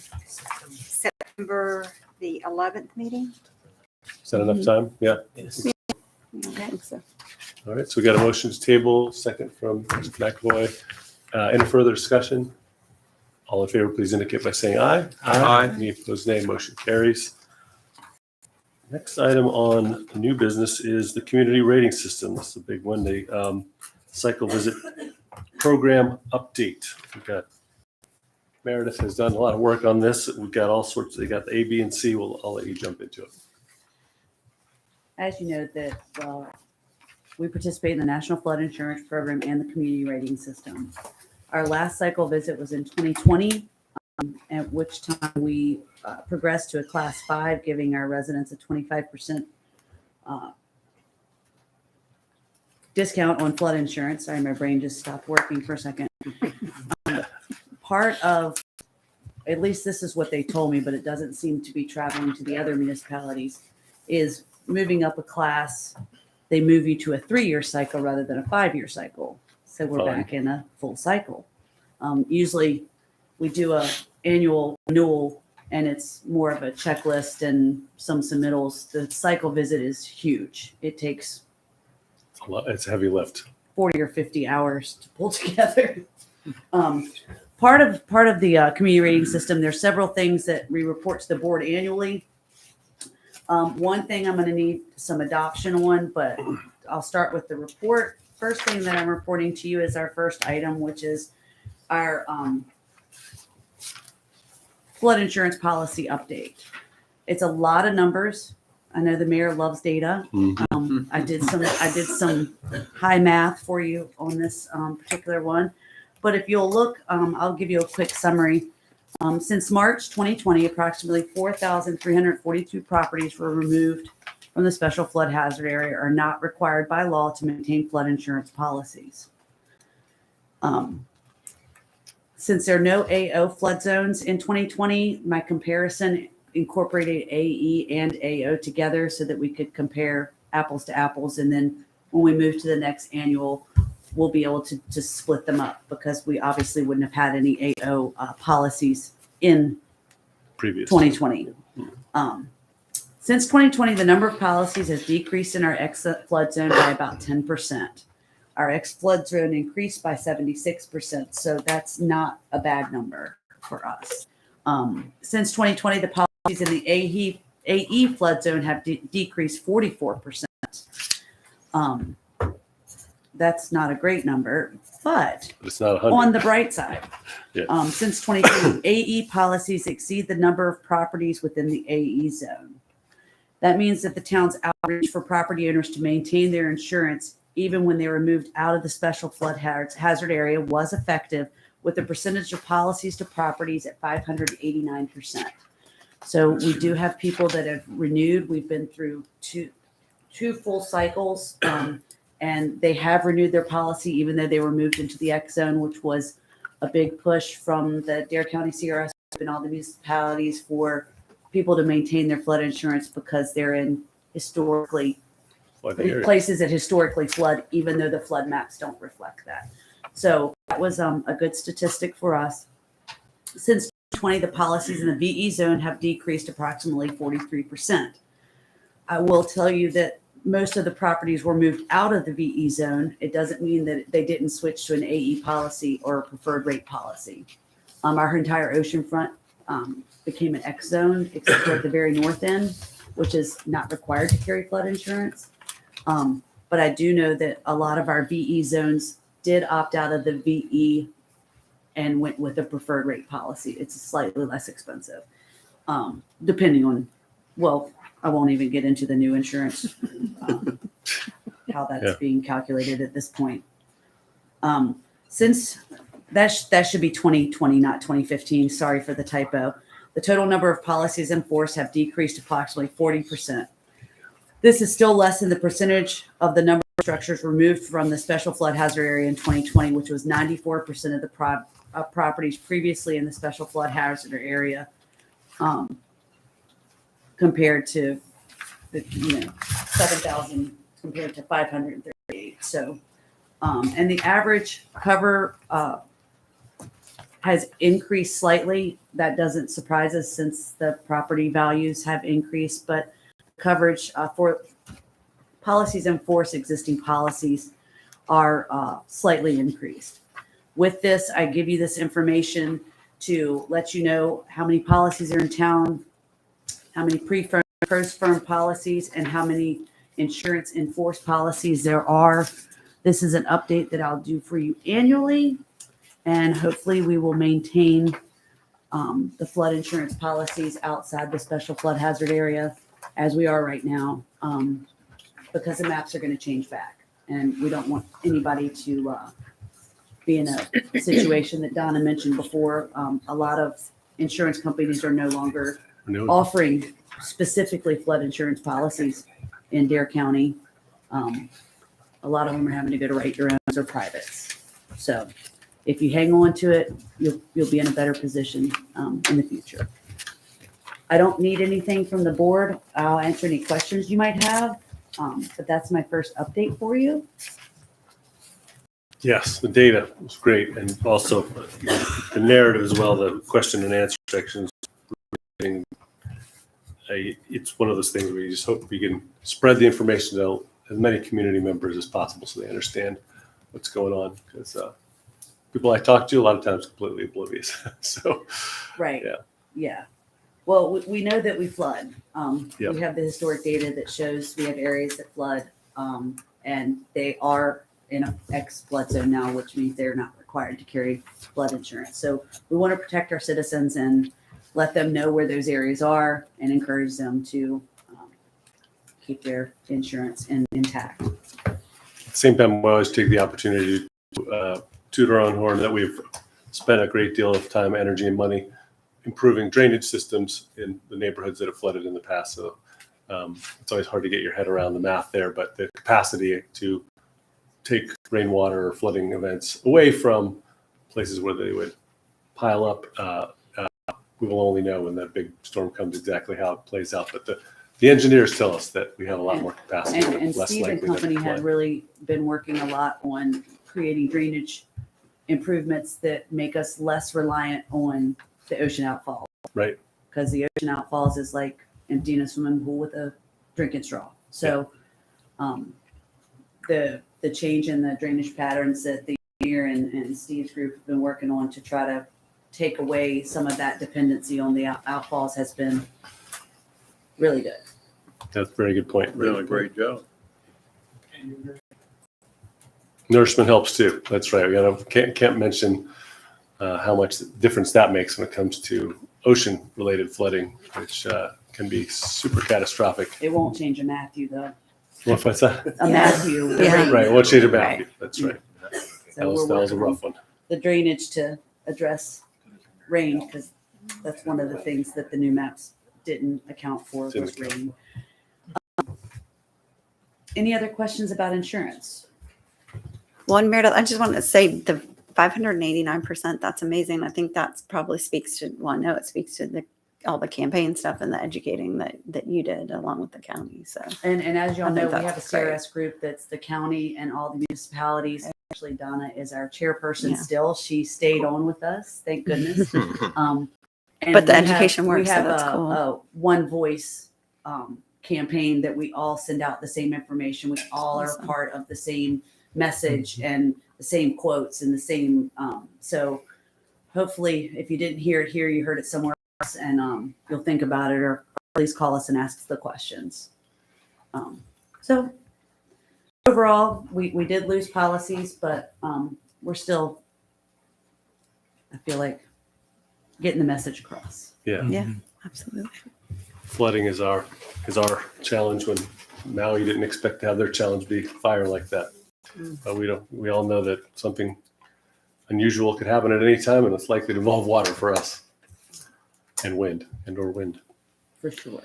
September the 11th meeting? Is that enough time? Yeah. Yes. I think so. All right. So we got a motion to table, second from Mr. McAvoy. Any further discussion? All in favor, please indicate by saying aye. Aye. Any opposed, nay. Motion carries. Next item on new business is the community rating system. This is a big one. The cycle visit program update. We've got Meredith has done a lot of work on this. We've got all sorts. They got the A, B, and C. I'll let you jump into it. As you know, that we participate in the National Flood Insurance Program and the Community Rating System. Our last cycle visit was in 2020, at which time we progressed to a Class 5, giving our residents a 25% discount on flood insurance. Sorry, my brain just stopped working for a second. Part of, at least this is what they told me, but it doesn't seem to be traveling to the other municipalities, is moving up a class. They move you to a 3-year cycle rather than a 5-year cycle. So we're Fun. back in a full cycle. Usually we do a annual renewal and it's more of a checklist and some submittals. The cycle visit is huge. It takes It's a lot. It's a heavy lift. 40 or 50 hours to pull together. Part of the community rating system, there's several things that we report to the board annually. One thing I'm going to need some adoption on, but I'll start with the report. First thing that I'm reporting to you is our first item, which is our flood insurance policy update. It's a lot of numbers. I know the mayor loves data. I did some high math for you on this particular one. But if you'll look, I'll give you a quick summary. Since March 2020, approximately 4,342 properties were removed from the special flood hazard area are not required by law to maintain flood insurance policies. Since there are no AO flood zones in 2020, my comparison incorporated AE and AO together so that we could compare apples to apples. And then when we move to the next annual, we'll be able to split them up because we obviously wouldn't have had any AO policies in Previous 2020. Since 2020, the number of policies has decreased in our ex-flood zone by about 10%. Our ex-flood zone increased by 76%, so that's not a bad number for us. Since 2020, the policies in the AE flood zone have decreased 44%. That's not a great number, but It's not 100. on the bright side, Yeah. since 2020, AE policies exceed the number of properties within the AE zone. That means that the town's outreach for property owners to maintain their insurance, even when they were moved out of the special flood hazard area, was effective, with the percentage of policies to properties at 589%. So we do have people that have renewed. We've been through two full cycles. And they have renewed their policy, even though they were moved into the X zone, which was a big push from the Dare County CRS and all the municipalities for people to maintain their flood insurance because they're in historically Flood area. places that historically flood, even though the flood maps don't reflect that. So that was a good statistic for us. Since 2020, the policies in the VE zone have decreased approximately 43%. I will tell you that most of the properties were moved out of the VE zone. It doesn't mean that they didn't switch to an AE policy or a preferred rate policy. Our entire oceanfront became an X zone, except for at the very north end, which is not required to carry flood insurance. But I do know that a lot of our VE zones did opt out of the VE and went with a preferred rate policy. It's slightly less expensive, depending on, well, I won't even get into the new insurance, how that's being calculated at this point. Since that should be 2020, not 2015. Sorry for the typo. The total number of policies in force have decreased approximately 40%. This is still less than the percentage of the number of structures removed from the special flood hazard area in 2020, which was 94% of the properties previously in the special flood hazard area. compared to the, 7,000 compared to 538. So, and the average cover has increased slightly. That doesn't surprise us since the property values have increased, but coverage for policies in force, existing policies are slightly increased. With this, I give you this information to let you know how many policies are in town, how many post-firm policies, and how many insurance in force policies there are. This is an update that I'll do for you annually, and hopefully we will maintain the flood insurance policies outside the special flood hazard area as we are right now, because the maps are going to change back, and we don't want anybody to be in a situation that Donna mentioned before. A lot of insurance companies are no longer offering specifically flood insurance policies in Dare County. A lot of them are having to go to write your owns or privates. So if you hang on to it, you'll be in a better position in the future. I don't need anything from the board. I'll answer any questions you might have, but that's my first update for you. Yes, the data was great, and also the narrative as well, the question and answer sections. It's one of those things where you just hope we can spread the information to as many community members as possible so they understand what's going on, because people I talk to a lot of times completely oblivious. So, Right. Yeah. Yeah. Well, we know that we flood. Yep. We have the historic data that shows we have areas that flood, and they are in an X flood zone now, which means they're not required to carry flood insurance. So we want to protect our citizens and let them know where those areas are and encourage them to keep their insurance intact. at the same time, we always take the opportunity to toot our own horn that we've spent a great deal of time, energy, and money improving drainage systems in the neighborhoods that have flooded in the past. So it's always hard to get your head around the math there, but the capacity to take rainwater or flooding events away from places where they would pile up, we will only know when that big storm comes exactly how it plays out. But the engineers tell us that we have a lot more capacity. And less Steve and likely to company flood. had really been working a lot on creating drainage improvements that make us less reliant on the ocean outfall. Right. Because the ocean outfalls is like emptying a swimming pool with a drinking straw. So the change in the drainage patterns that the engineer and Steve's group have been working on to try to take away some of that dependency on the outfalls has been really good. That's a very good point. Doing a great job. Nourishment helps too. That's right. Can't mention how much difference that makes when it comes to ocean-related flooding, which can be super catastrophic. It won't change a Matthew though. What's that? A Matthew. Yeah. Right. Won't change about Right. you. That's right. So we're That was a working on rough one. the drainage to address rain, because that's one of the things that the new maps didn't account for was Didn't account rain. Any other questions about insurance? Well, and Meredith, I just want to say the 589%, that's amazing. I think that's probably speaks to, well, I know it speaks to all the campaign stuff and the educating that you did along with the county. So And as y'all I know, think we have a that's great. CRS group that's the county and all the municipalities. Actually, Donna is our chairperson Yeah. still. She stayed on with us, thank goodness. And But the we have- education works, We so have that's a cool. one voice campaign that we all send out the same information. We all are Awesome. part of the same message and the same quotes and the same. So hopefully, if you didn't hear it here, you heard it somewhere else, and you'll think about it, or please call us and ask the questions. So overall, we did lose policies, but we're still, I feel like, getting the message across. Yeah. yeah, absolutely. Flooding is our challenge when Maui didn't expect to have their challenge be fire like that. But we all know that something unusual could happen at any time, and it's likely to involve water for us and wind. For sure.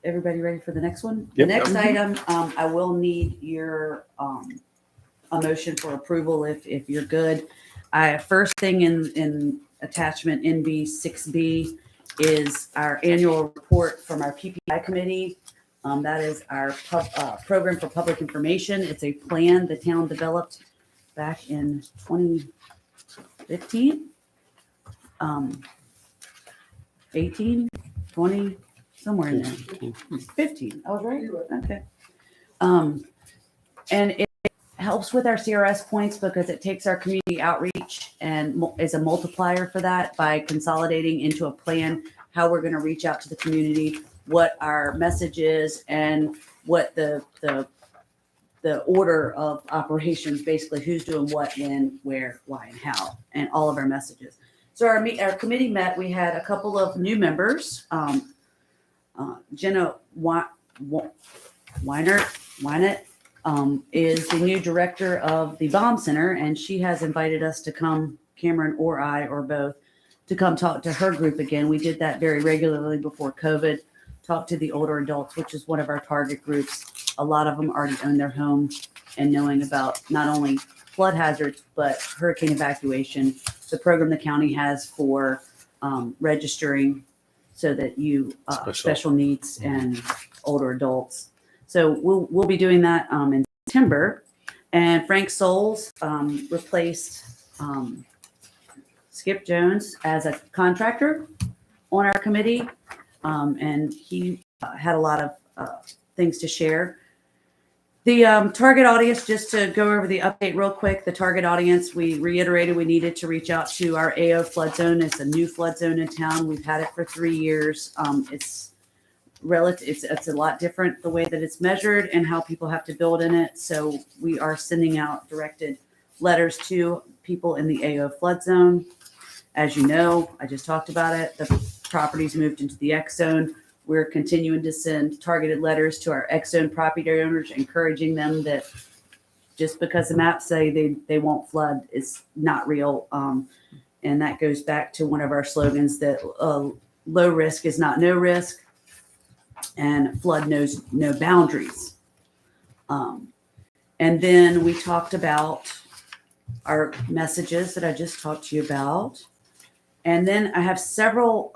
Everybody ready for the next one? Yep. The next item, I will need your a motion for approval if you're good. First thing in attachment NB 6B is our annual report from our PPI committee. That is our program for public information. It's a plan the town developed back in 2015, 18, 20, somewhere in there. 15. I was right. Okay. And it helps with our CRS points because it takes our community outreach and is a multiplier for that by consolidating into a plan how we're going to reach out to the community, what our message is, and what the order of operations, basically who's doing what, when, where, why, and how, and all of our messages. So our committee met. We had a couple of new members. Jenna Weinert is the new director of the Bomb Center, and she has invited us to come, Cameron or I or both, to come talk to her group again. We did that very regularly before COVID, talk to the older adults, which is one of our target groups. A lot of them already own their home and knowing about not only flood hazards, but hurricane evacuation, the program the county has for registering so that you special needs and older adults. So we'll be doing that in September. And Frank Souls replaced Skip Jones as a contractor on our committee, and he had a lot of things to share. The target audience, just to go over the update real quick, the target audience, we reiterated we needed to reach out to our AO flood zone. It's a new flood zone in town. We've had it for 3 years. It's a lot different the way that it's measured and how people have to build in it. So we are sending out directed letters to people in the AO flood zone. As you know, I just talked about it. The properties moved into the X zone. We're continuing to send targeted letters to our X zone property owners, encouraging them that just because the maps say they won't flood is not real. And that goes back to one of our slogans that low risk is not no risk, and flood knows no boundaries. And then we talked about our messages that I just talked to you about. And then I have several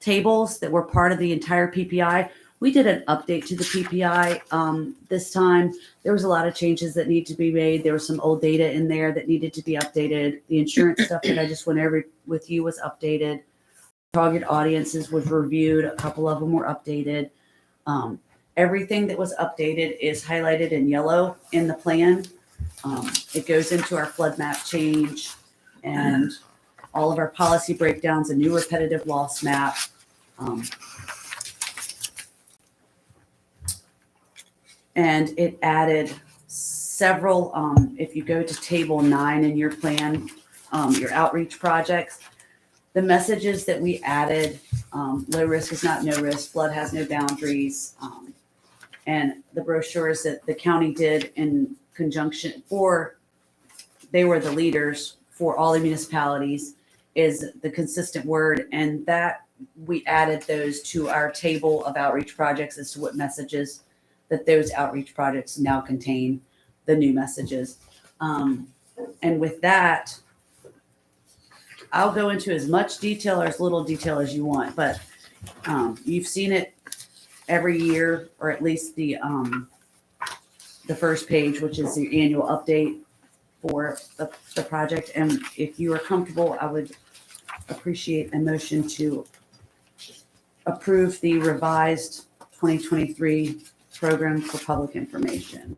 tables that were part of the entire PPI. We did an update to the PPI this time. There was a lot of changes that need to be made. There was some old data in there that needed to be updated. The insurance stuff that I just went over with you was updated. Target audiences was reviewed. A couple of them were updated. Everything that was updated is highlighted in yellow in the plan. It goes into our flood map change and all of our policy breakdowns, a new repetitive loss map. And it added several, if you go to table 9 in your plan, your outreach projects, the messages that we added, low risk is not no risk, flood has no boundaries, and the brochures that the county did in conjunction they were the leaders for all the municipalities, is the consistent word, and that we added those to our table of outreach projects as to what messages that those outreach projects now contain, the new messages. And with that, I'll go into as much detail or as little detail as you want, but you've seen it every year, or at least the first page, which is the annual update for the project. And if you are comfortable, I would appreciate a motion to approve the revised 2023 program for public information.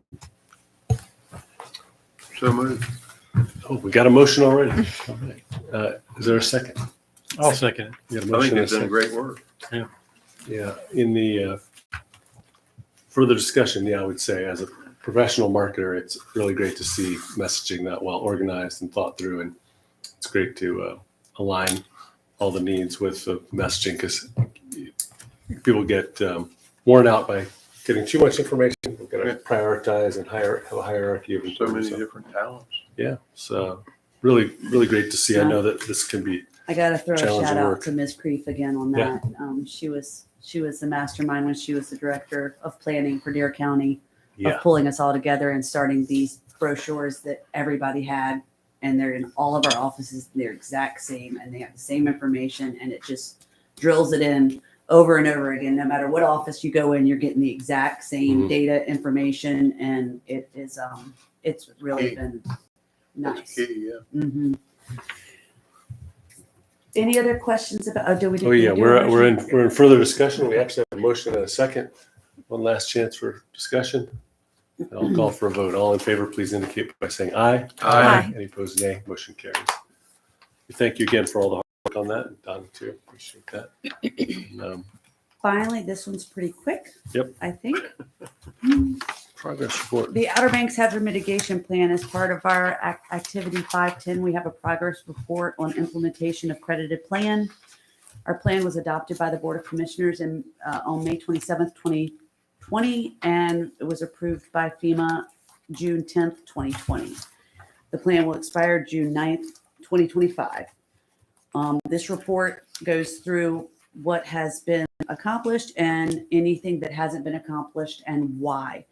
So moved. Oh, we got a motion already. All right. Is there a second? I'll second it. We got a I motion think and a it's done second. great work. Yeah, in the further discussion, I would say as a professional marketer, it's really great to see messaging that well organized and thought through, and it's great to align all the needs with the messaging, because people get worn out by getting too much information. We've got to prioritize and have a hierarchy of So many importance. different talents. Yeah, so really great to see. I know that this can be I got to throw a Challenging shout out work. to Ms. Creef again on Yeah. that. She was the mastermind when she was the director of planning for Dare County, yeah. of pulling us all together and starting these brochures that everybody had, and they're in all of our offices. They're exact same, and they have the same information, and it just drills it in over and over again. No matter what office you go in, you're getting the exact same Mhm. data information, and it is it's really been That's nice. key, yeah. hmm Any other questions about? Oh, do we? Oh, yeah, we're in further discussion. We actually have a motion and a second. One last chance for discussion. I'll call for a vote. All in favor, please indicate by saying aye. Aye. Any opposed, nay. Motion carries. Thank you again for all the hard work on that, and Don too. Appreciate that. And, Finally, this one's pretty quick. Yep. I think. progress report. The Outer Banks Hazard Mitigation Plan is part of our Activity 510. We have a progress report on implementation of credited plan. Our plan was adopted by the Board of Commissioners on May 27th, 2020, and it was approved by FEMA June 10th, 2020. The plan will expire June 9th, 2025. This report goes through what has been accomplished and anything that hasn't been accomplished and why.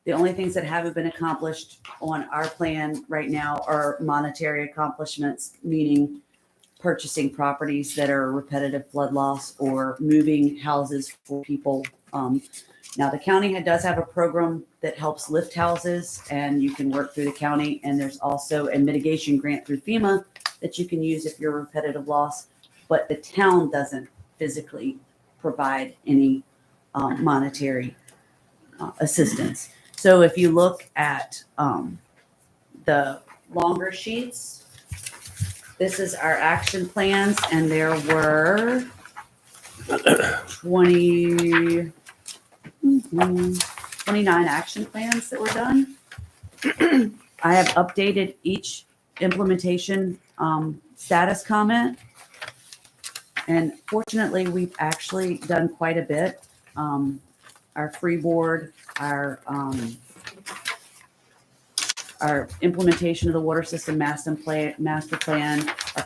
The only things that haven't been accomplished on our plan right now are monetary accomplishments, meaning purchasing properties that are repetitive flood loss or moving houses for people. Now, the county does have a program that helps lift houses, and you can work through the county. And there's also a mitigation grant through FEMA that you can use if you're repetitive loss, but the town doesn't physically provide any monetary assistance. So if you look at the longer sheets, this is our action plans, and there were 29 action plans that were done. I have updated each implementation status comment. And fortunately, we've actually done quite a bit. Our free board, our implementation of the water system master plan, our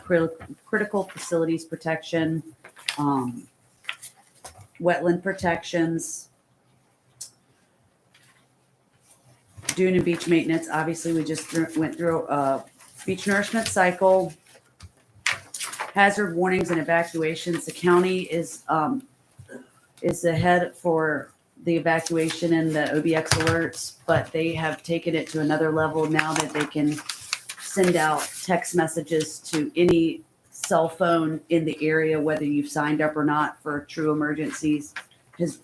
critical facilities protection, wetland protections, dune and beach maintenance. Obviously, we just went through a beach nourishment cycle, hazard warnings and evacuations. The county is the head for the evacuation and the OBX alerts, but they have taken it to another level now that they can send out text messages to any cell phone in the area, whether you've signed up or not, for true emergencies.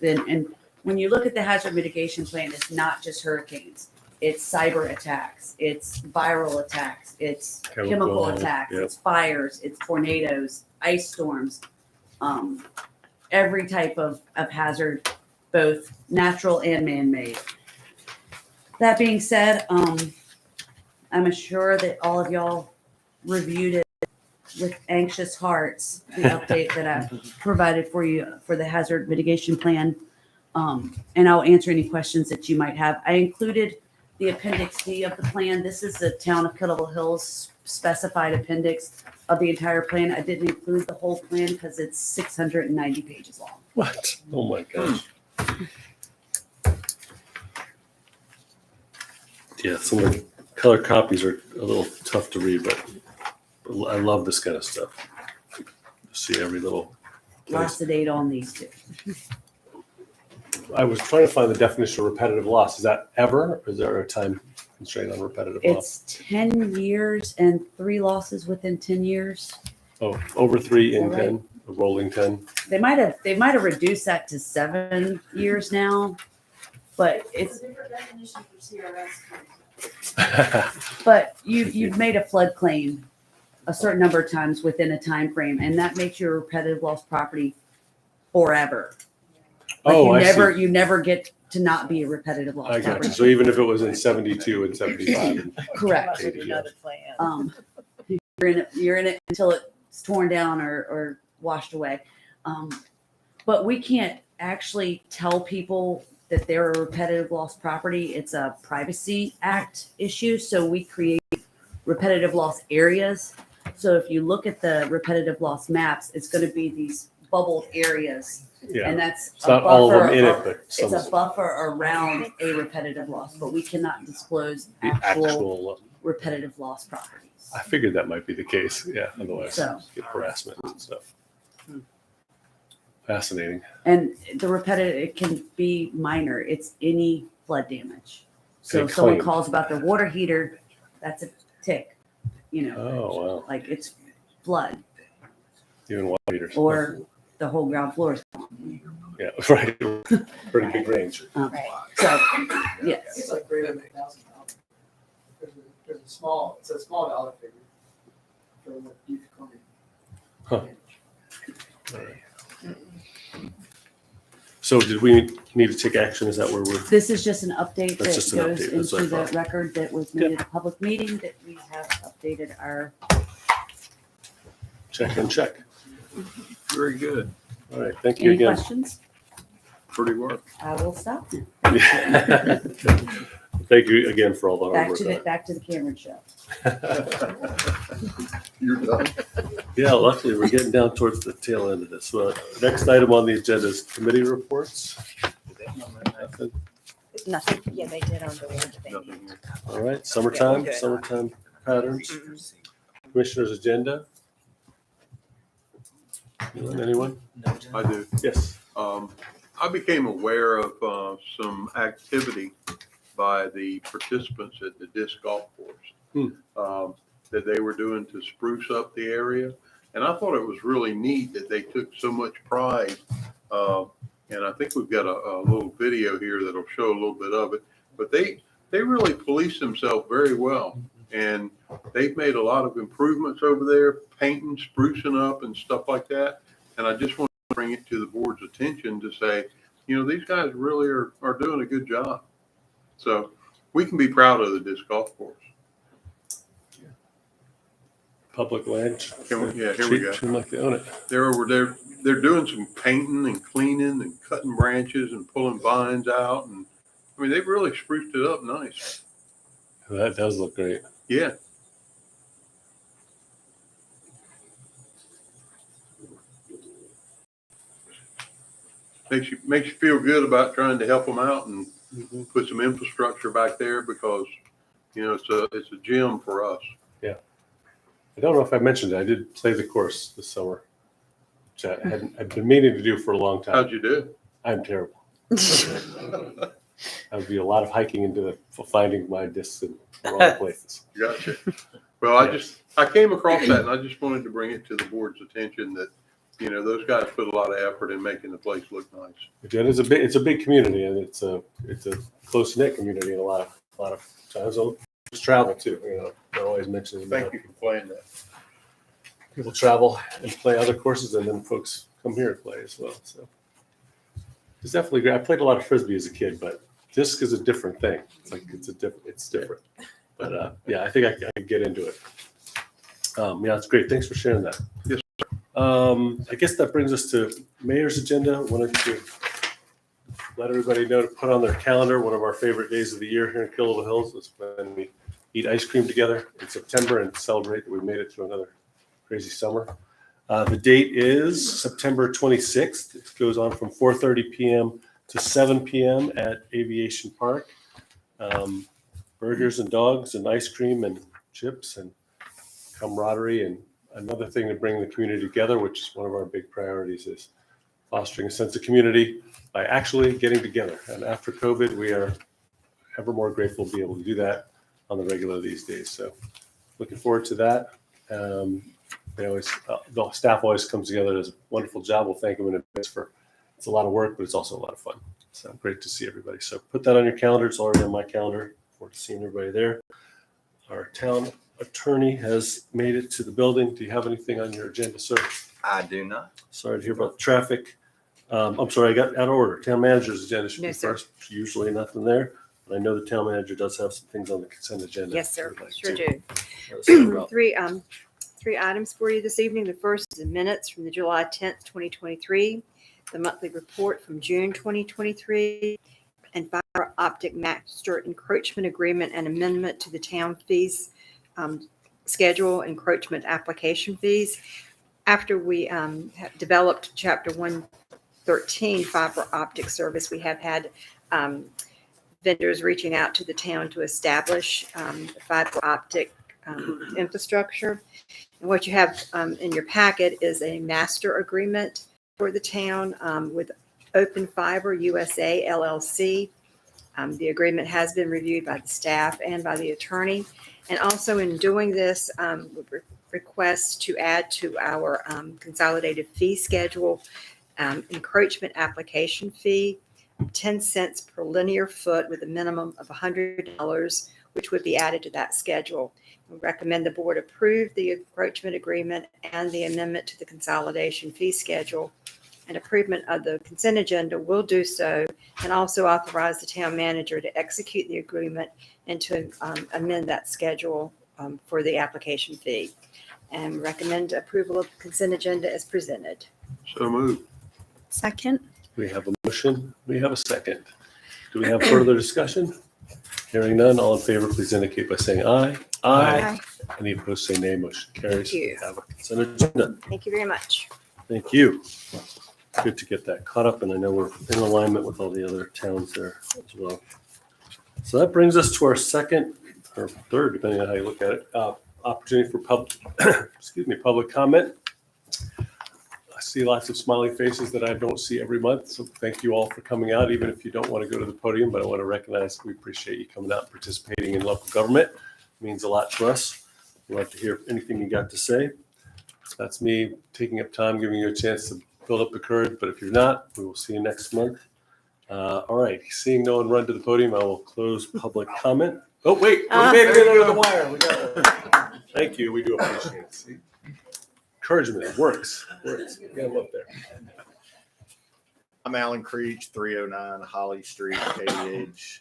And when you look at the hazard mitigation plan, it's not just hurricanes. It's cyber attacks, it's viral attacks, it's chemical attacks, yep. It's fires, it's tornadoes, ice storms, every type of hazard, both natural and man-made. That being said, I'm sure that all of y'all reviewed it with anxious hearts, the update that I've provided for you for the hazard mitigation plan. And I'll answer any questions that you might have. I included the Appendix D of the plan. This is the Town of Kettle Hills specified appendix of the entire plan. I didn't include the whole plan because it's 690 pages long. What? Oh, my gosh. Yeah, some of the color copies are a little tough to read, but I love this kind of stuff. See every little place. Lots of data on these two. I was trying to find the definition of repetitive loss. Is that ever, or is there a time constraint on repetitive loss? It's 10 years and 3 losses within 10 years. Oh, over 3 in All right. 10, a rolling 10. They might have reduced that to 7 years now, but it's but you've made a flood claim a certain number of times within a time frame, and that makes your repetitive loss property forever. Like Oh, I see. you never get to not be a repetitive loss I got you. property. So even if it was in 72 and 75. and Correct. 80, yeah. You're in it until it's torn down or washed away. But we can't actually tell people that they're a repetitive loss property. It's a Privacy Act issue. So we create repetitive loss areas. So if you look at the repetitive loss maps, it's going to be these bubbled areas. Yeah. And that's It's not all of them in it, or- but it's some a buffer around a repetitive loss, but we cannot disclose the actual actual. repetitive loss properties. I figured that might be the case. Yeah. Otherwise, So. get harassment and stuff. Fascinating. And the repetitive, it can be minor. It's any flood damage. So Okay, if someone claim. calls about their water heater, that's a tick, Oh, wow. like it's flood Even water meters. or the whole ground floor. Yeah, right. Pretty big range. So, yes. It's like greater than $1,000. There's a small dollar figure for what you could claim. So did we need to take action? Is that where we're? This is just an update That's that just an goes update. That's what I into the thought. record that was made at a public meeting, that we have updated our, Check and check. Very good. All right, thank you any again. questions? Pretty work. I will stop you. Thank you again for all the hard work. Back to the Cameron show. You're done. Yeah, luckily we're getting down towards the tail end of this. Well, next item on the agenda is committee reports. Nothing. Nothing. Yeah, they did on the Nothing here. All right, summertime patterns. Commissioner's agenda. Anyone? No, Jen? I do. Yes. I became aware of some activity by the participants at the disc golf course that they were doing to spruce up the area. And I thought it was really neat that they took so much pride. And I think we've got a little video here that'll show a little bit of it. But they really police themselves very well. And they've made a lot of improvements over there, painting, sprucing up and stuff like that. And I just want to bring it to the board's attention to say, these guys really are doing a good job. So we can be proud of the disc golf course. Public land. Here we go. Treat them like they own it. They're over there. They're doing some painting and cleaning and cutting branches and pulling vines out. And I mean, they've really spruced it up nice. That does look great. Yeah. Makes you feel good about trying to help them out and put some infrastructure back there because, it's a gym for us. I don't know if I mentioned it. I did play the course this summer, which I've been meaning to do for a long time. How'd you do? I'm terrible. That would be a lot of hiking into finding my discs in the wrong places. Gotcha. Well, I came across that and I just wanted to bring it to the board's attention that, those guys put a lot of effort in making the place look nice. Again, it's a big community and it's a close knit community, and a lot of times it's travel too. I always mention Thank you for playing that. people travel and play other courses, and then folks come here and play as well. So it's definitely great. I played a lot of Frisbee as a kid, but disc is a different thing. It's different. But I think I can get into it. It's great. Thanks for sharing that. Yes, I guess that brings us to mayor's agenda. Wanted to let everybody know to put on their calendar one of our favorite days of the year here in Killable Hills is when we eat ice cream together in September and celebrate that we made it through another crazy summer. The date is September 26th. It goes on from 4:30 p.m. to 7 p.m. at Aviation Park. Burgers and dogs and ice cream and chips and camaraderie, and another thing to bring the community together, which is one of our big priorities, is fostering a sense of community by actually getting together. And after COVID, we are ever more grateful to be able to do that on the regular these days. So looking forward to that. The staff always comes together, does a wonderful job. We'll thank them in advance for, it's a lot of work, but it's also a lot of fun. So great to see everybody. So put that on your calendar. It's already on my calendar. Look forward to seeing everybody there. Our town attorney has made it to the building. Do you have anything on your agenda, sir? I do not. Sorry to hear about traffic. I'm sorry, I got out of order. Town manager's agenda should No, be sir. first. Usually nothing there, but I know the town manager does have some things on the consent agenda. Yes, sir. I'd like Sure to do. let us know about. Three items for you this evening. The first is the minutes from the July 10th, 2023, the monthly report from June 2023, and fiber optic master encroachment agreement and amendment to the town fees schedule, encroachment application fees. After we have developed Chapter 113 fiber optic service, we have had vendors reaching out to the town to establish fiber optic infrastructure. And what you have in your packet is a master agreement for the town with Open Fiber USA LLC. The agreement has been reviewed by the staff and by the attorney. And also in doing this, request to add to our consolidated fee schedule, encroachment application fee, 10 cents per linear foot with a minimum of $100, which would be added to that schedule. We recommend the board approve the encroachment agreement and the amendment to the consolidation fee schedule. And approval of the consent agenda will do so, and also authorize the town manager to execute the agreement and to amend that schedule for the application fee. And recommend approval of the consent agenda as presented. So moved. Second. We have a motion. We have a second. Do we have further discussion? Hearing none, all in favor, please indicate by saying aye. Aye. Any opposed, say nay. Motion carries. Thank you. We have a consent agenda. Thank you very much. Thank you. Good to get that caught up, and I know we're in alignment with all the other towns there as well. So that brings us to our second or third, depending on how you look at it, opportunity for public comment. I see lots of smiley faces that I don't see every month, so thank you all for coming out, even if you don't want to go to the podium, but I want to recognize we appreciate you coming out and participating in local government. It means a lot to us. We'd like to hear anything you got to say. That's me taking up time, giving you a chance to build up the courage, but if you're not, we will see you next month. All right, seeing no one run to the podium, I will close public comment. Oh, wait, we made it in under the wire. We got it. Thank you, we do appreciate it. See? Encouragement works. Works. You gotta look there. I'm Alan Creech, 309 Holly Street, KDH.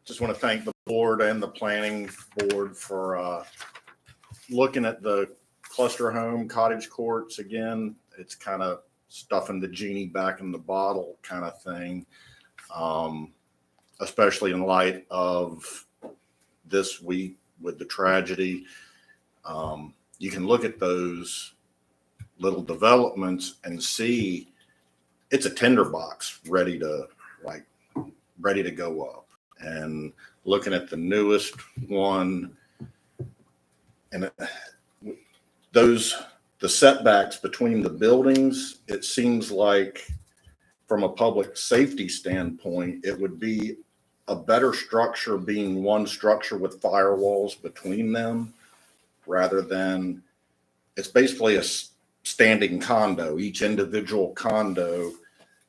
Just want to thank the board and the planning board for looking at the cluster home cottage courts again. It's kind of stuffing the genie back in the bottle kind of thing, especially in light of this week with the tragedy. You can look at those little developments and see it's a tinderbox ready to go up. And looking at the newest one, and the setbacks between the buildings, it seems like from a public safety standpoint, it would be a better structure being one structure with firewalls between them, rather than, it's basically a standing condo, each individual condo,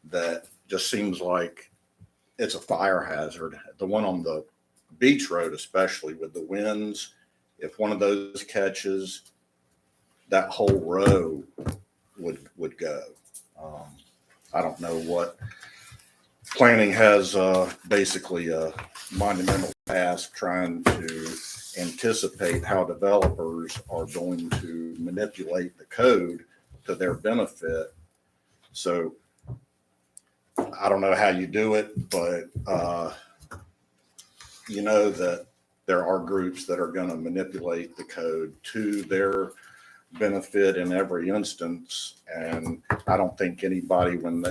that just seems like it's a fire hazard. The one on the beach road, especially with the winds, if one of those catches, that whole row would go. I don't know what planning has basically a monumental task trying to anticipate how developers are going to manipulate the code to their benefit. So I don't know how you do it, but you know that there are groups that are going to manipulate the code to their benefit in every instance. And I don't think anybody, when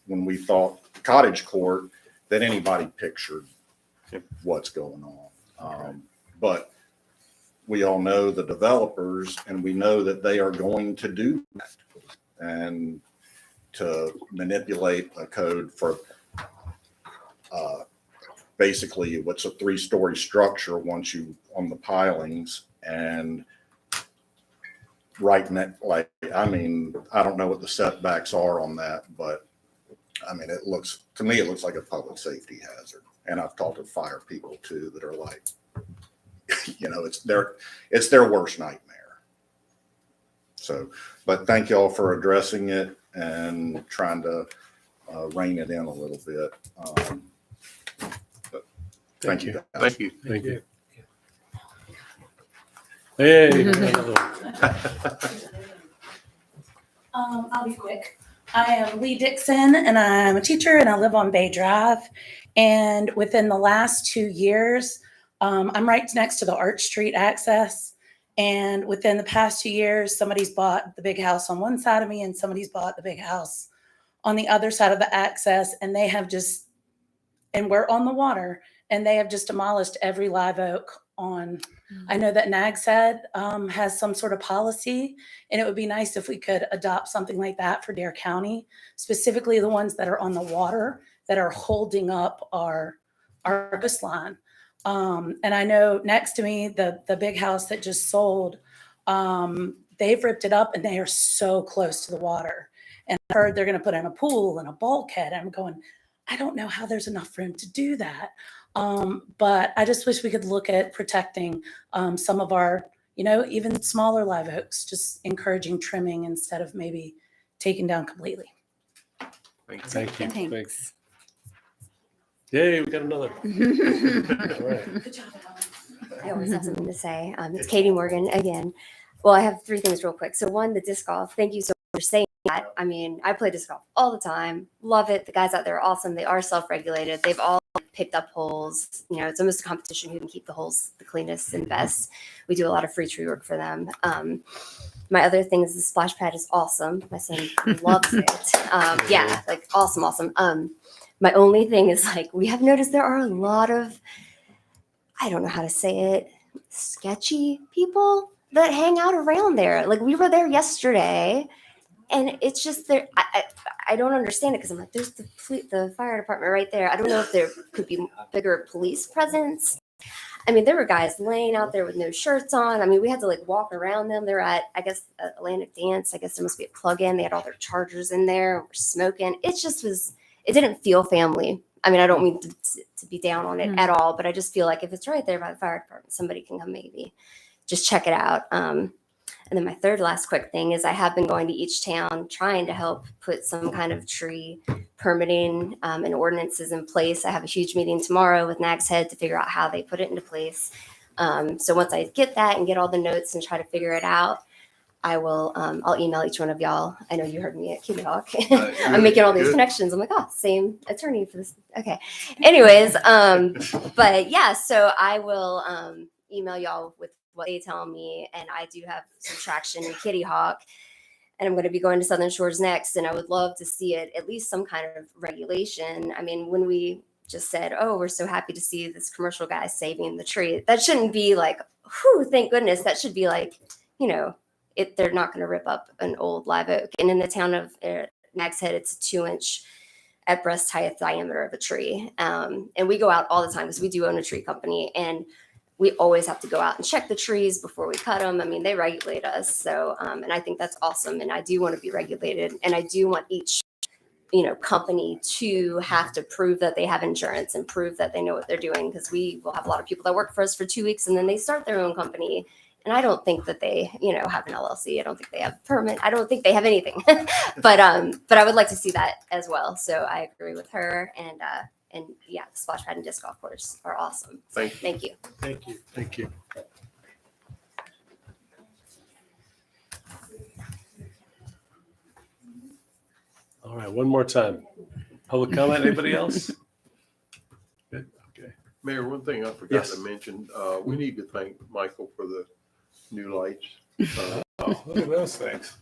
we thought cottage court, that anybody pictured what's going on. But we all know the developers, and we know that they are going to do that and to manipulate a code for basically what's a 3-story structure once you on the pilings, and right next, like, I mean, I don't know what the setbacks are on that, but I mean, to me, it looks like a public safety hazard. And I've talked to fire people too that are like, you know, it's their worst nightmare. So, but thank y'all for addressing it and trying to rein it in a little bit. But thank you. Guys. Thank you. Thank you. Hey. I'll be quick. I am Lee Dixon, and I'm a teacher, and I live on Bay Drive. And within the last 2 years, I'm right next to the Arch Street access. And within the past 2 years, somebody's bought the big house on one side of me, and somebody's bought the big house on the other side of the access. And they have and we're on the water, and they have just demolished every live oak on I know that Nags Head has some sort of policy, and it would be nice if we could adopt something like that for Dare County, specifically the ones that are on the water that are holding up our coastline. And I know next to me, the big house that just sold, they've ripped it up and they are so close to the water. And I heard they're going to put in a pool and a bulkhead. I'm going, I don't know how there's enough room to do that. But I just wish we could look at protecting some of our, even smaller live oaks, just encouraging trimming instead of maybe taking down completely. Thank you. Thanks. Yay, we got another. All right. Good job, Ellen. I always have something to say. It's Katie Morgan again. Well, I have three things real quick. So one, the disc golf. Thank you so much for saying that. I mean, I play disc golf all the time. Love it. The guys out there are awesome. They are self-regulated. They've all picked up holes. It's almost a competition who can keep the holes the cleanest and best. We do a lot of free tree work for them. My other thing is the splash pad is awesome. My son loves it. Yeah, like awesome. My only thing is we have noticed there are a lot of, I don't know how to say it, sketchy people that hang out around there. We were there yesterday and it's just there. I don't understand it because I'm like, there's the fire department right there. I don't know if there could be bigger police presence. I mean, there were guys laying out there with no shirts on. I mean, we had to walk around them. They're at, I guess, Atlantic Dance. I guess there must be a plug-in. They had all their chargers in there. We're smoking. It didn't feel family. I mean, I don't mean to be down on it at all, but I just feel like if it's right there by the fire department, somebody can come maybe just check it out. And then my third last quick thing is I have been going to each town trying to help put some kind of tree permitting and ordinances in place. I have a huge meeting tomorrow with Nags Head to figure out how they put it into place. So once I get that and get all the notes and try to figure it out, I will, I'll email each one of y'all. I know you heard me at Kitty Hawk. I'm making all these connections. I'm like, same attorney for this. Okay. Anyways, but yeah, so I will email y'all with what they tell me. And I do have some traction in Kitty Hawk. And I'm going to be going to Southern Shores next. And I would love to see it, at least some kind of regulation. I mean, when we just said, we're so happy to see this commercial guy saving the tree, that shouldn't be whew, thank goodness. That should be they're not going to rip up an old live oak. And in the town of Nags Head, it's a 2-inch at breast height diameter of a tree. And we go out all the time because we do own a tree company. And we always have to go out and check the trees before we cut them. I mean, they regulate us. So, and I think that's awesome. And I do want to be regulated. And I do want each, company to have to prove that they have insurance and prove that they know what they're doing. Because we will have a lot of people that work for us for 2 weeks and then they start their own company. And I don't think that they, have an LLC. I don't think they have a permit. I don't think they have anything. but I would like to see that as well. So I agree with her. And yeah, the splash pad and disc golf course are awesome. So Thank you. Thank you. Thank you. All right, one more time. Public comment, anybody else? Good, okay. Mayor, one thing I forgot Yes. to mention, we need to thank Michael for the new lights. Look at those things.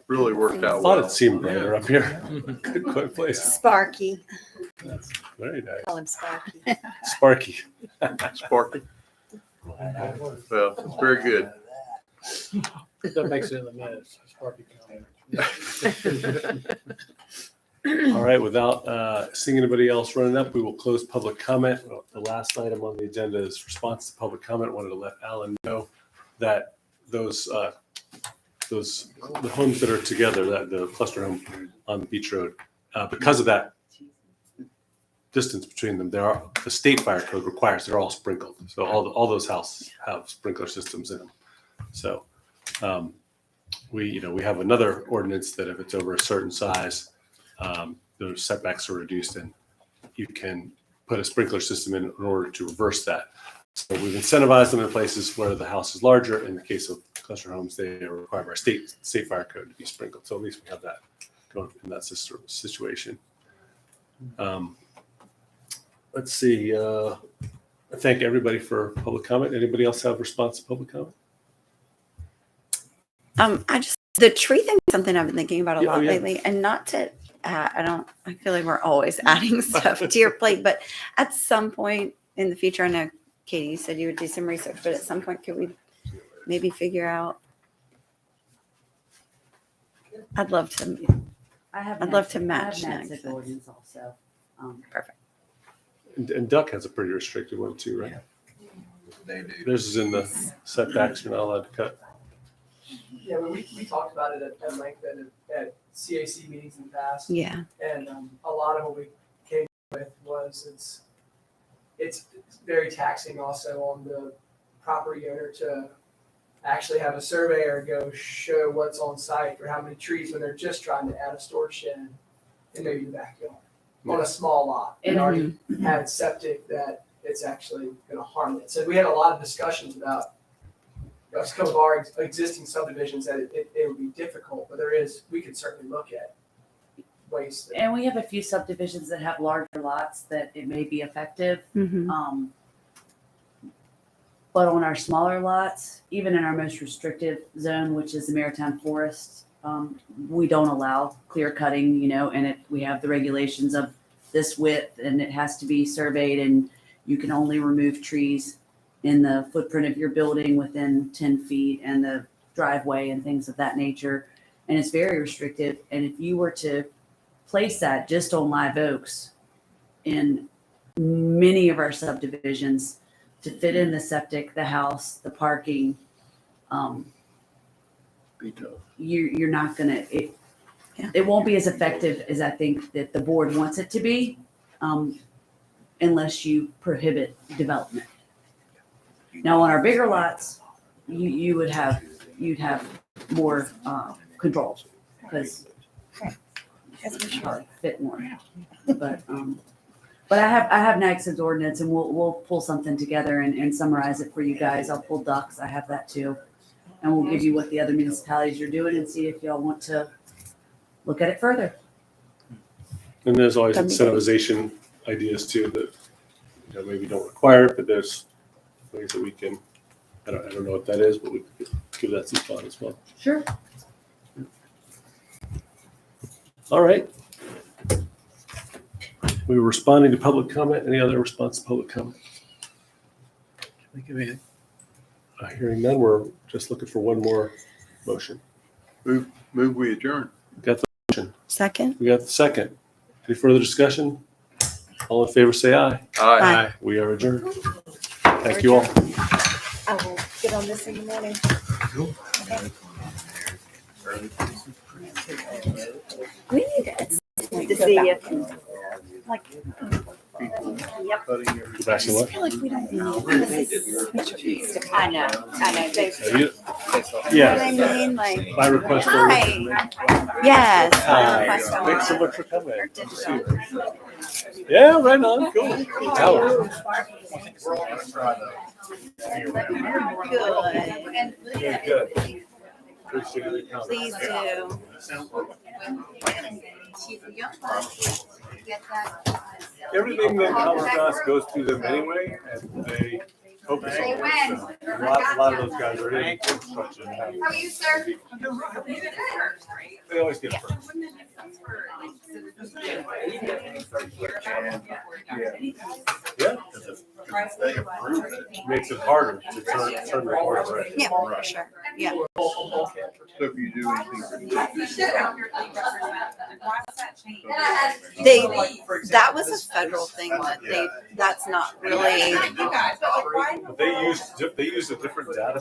Really worked I out thought well. it seemed brighter up here. Good place. Sparky. That's very nice. Call him Sparky. Sparky. Sparky. Well, it's very good. That makes it in the minutes. Sparky comment. All right, without seeing anybody else running up, we will close public comment. The last item on the agenda is response to public comment. Wanted to let Alan know that the homes that are together, that the cluster home on Beach Road, because of that distance between them, the state fire code requires they're all sprinkled. So all those houses have sprinkler systems in them. So we have another ordinance that if it's over a certain size, the setbacks are reduced and you can put a sprinkler system in order to reverse that. So we've incentivized them in places where the house is larger. In the case of cluster homes, they are required by our state fire code to be sprinkled. So at least we have that going in that situation. Let's see. I thank everybody for public comment. Anybody else have response to public comment? The tree thing is something I've been thinking about a Yeah, lot yeah. lately, and not to, I feel like we're always adding stuff to your plate, but at some point in the future, I know Katie, you said you would do some research, but at some point, could we maybe figure out? I'd love to. I'd love to match I have next. NAGSIC ordinance also. Perfect. And Duck has a pretty restricted one too, right? They do. Theirs is in the setbacks, you're not allowed to cut. Yeah, we talked about it at length at CAC meetings in the past. Yeah. And a lot of what we came with was it's very taxing also on the property owner to actually have a surveyor go show what's on site or how many trees when they're just trying to add a storage shed in maybe the backyard on a small lot. And already had septic that it's actually going to harm it. So we had a lot of discussions about some of our existing subdivisions that it would be difficult, but we could certainly look at ways. that- And we have a few subdivisions that have larger lots that it may be effective. Mm-hmm. But on our smaller lots, even in our most restrictive zone, which is the Maritime Forest, we don't allow clear cutting, and we have the regulations of this width and it has to be surveyed and you can only remove trees in the footprint of your building within 10 feet and the driveway and things of that nature. And it's very restrictive. And if you were to place that just on live oaks in many of our subdivisions to fit in the septic, the house, the parking, Be tough. you're not gonna, it won't be as effective as I think that the board wants it to be, unless you prohibit development. Now, on our bigger lots, you'd have more control because fit more. But I have NAGSI's ordinance and we'll pull something together and summarize it for you guys. I'll pull ducks. I have that too. And we'll give you what the other municipalities are doing and see if y'all want to look at it further. And there's always That'd be great. incentivization ideas too that, maybe don't require it, but there's ways that we can, I don't know what that is, but we could give that some thought as well. Sure. All right. We were responding to public comment. Any other response to public comment? Think of anything. Hearing none, we're just looking for one more motion. Move we adjourn. Got the motion. Second. We got the second. Any further discussion? All in favor, say aye. Aye. We are adjourned. Thank you all. I will get on this in the morning. We need it. To see you. Like, Go back to what? I feel like we don't know. I know. They- Are you- You know what I Yeah, mean? Like, by request. hi. Yes. Hi. Request on Thanks so that. much for coming. Yeah, right on. Cool. Howard. Good. Good. Appreciate it. Please do. Everything that comes to us goes through them anyway, and they focus on it. So a lot of those guys are in construction. How are you, sir? They always get first. Yeah. Makes it harder to turn the corner, right? Yeah, for sure. Yeah. So if you do anything. They, that was a federal thing that that's not really. But they use a different data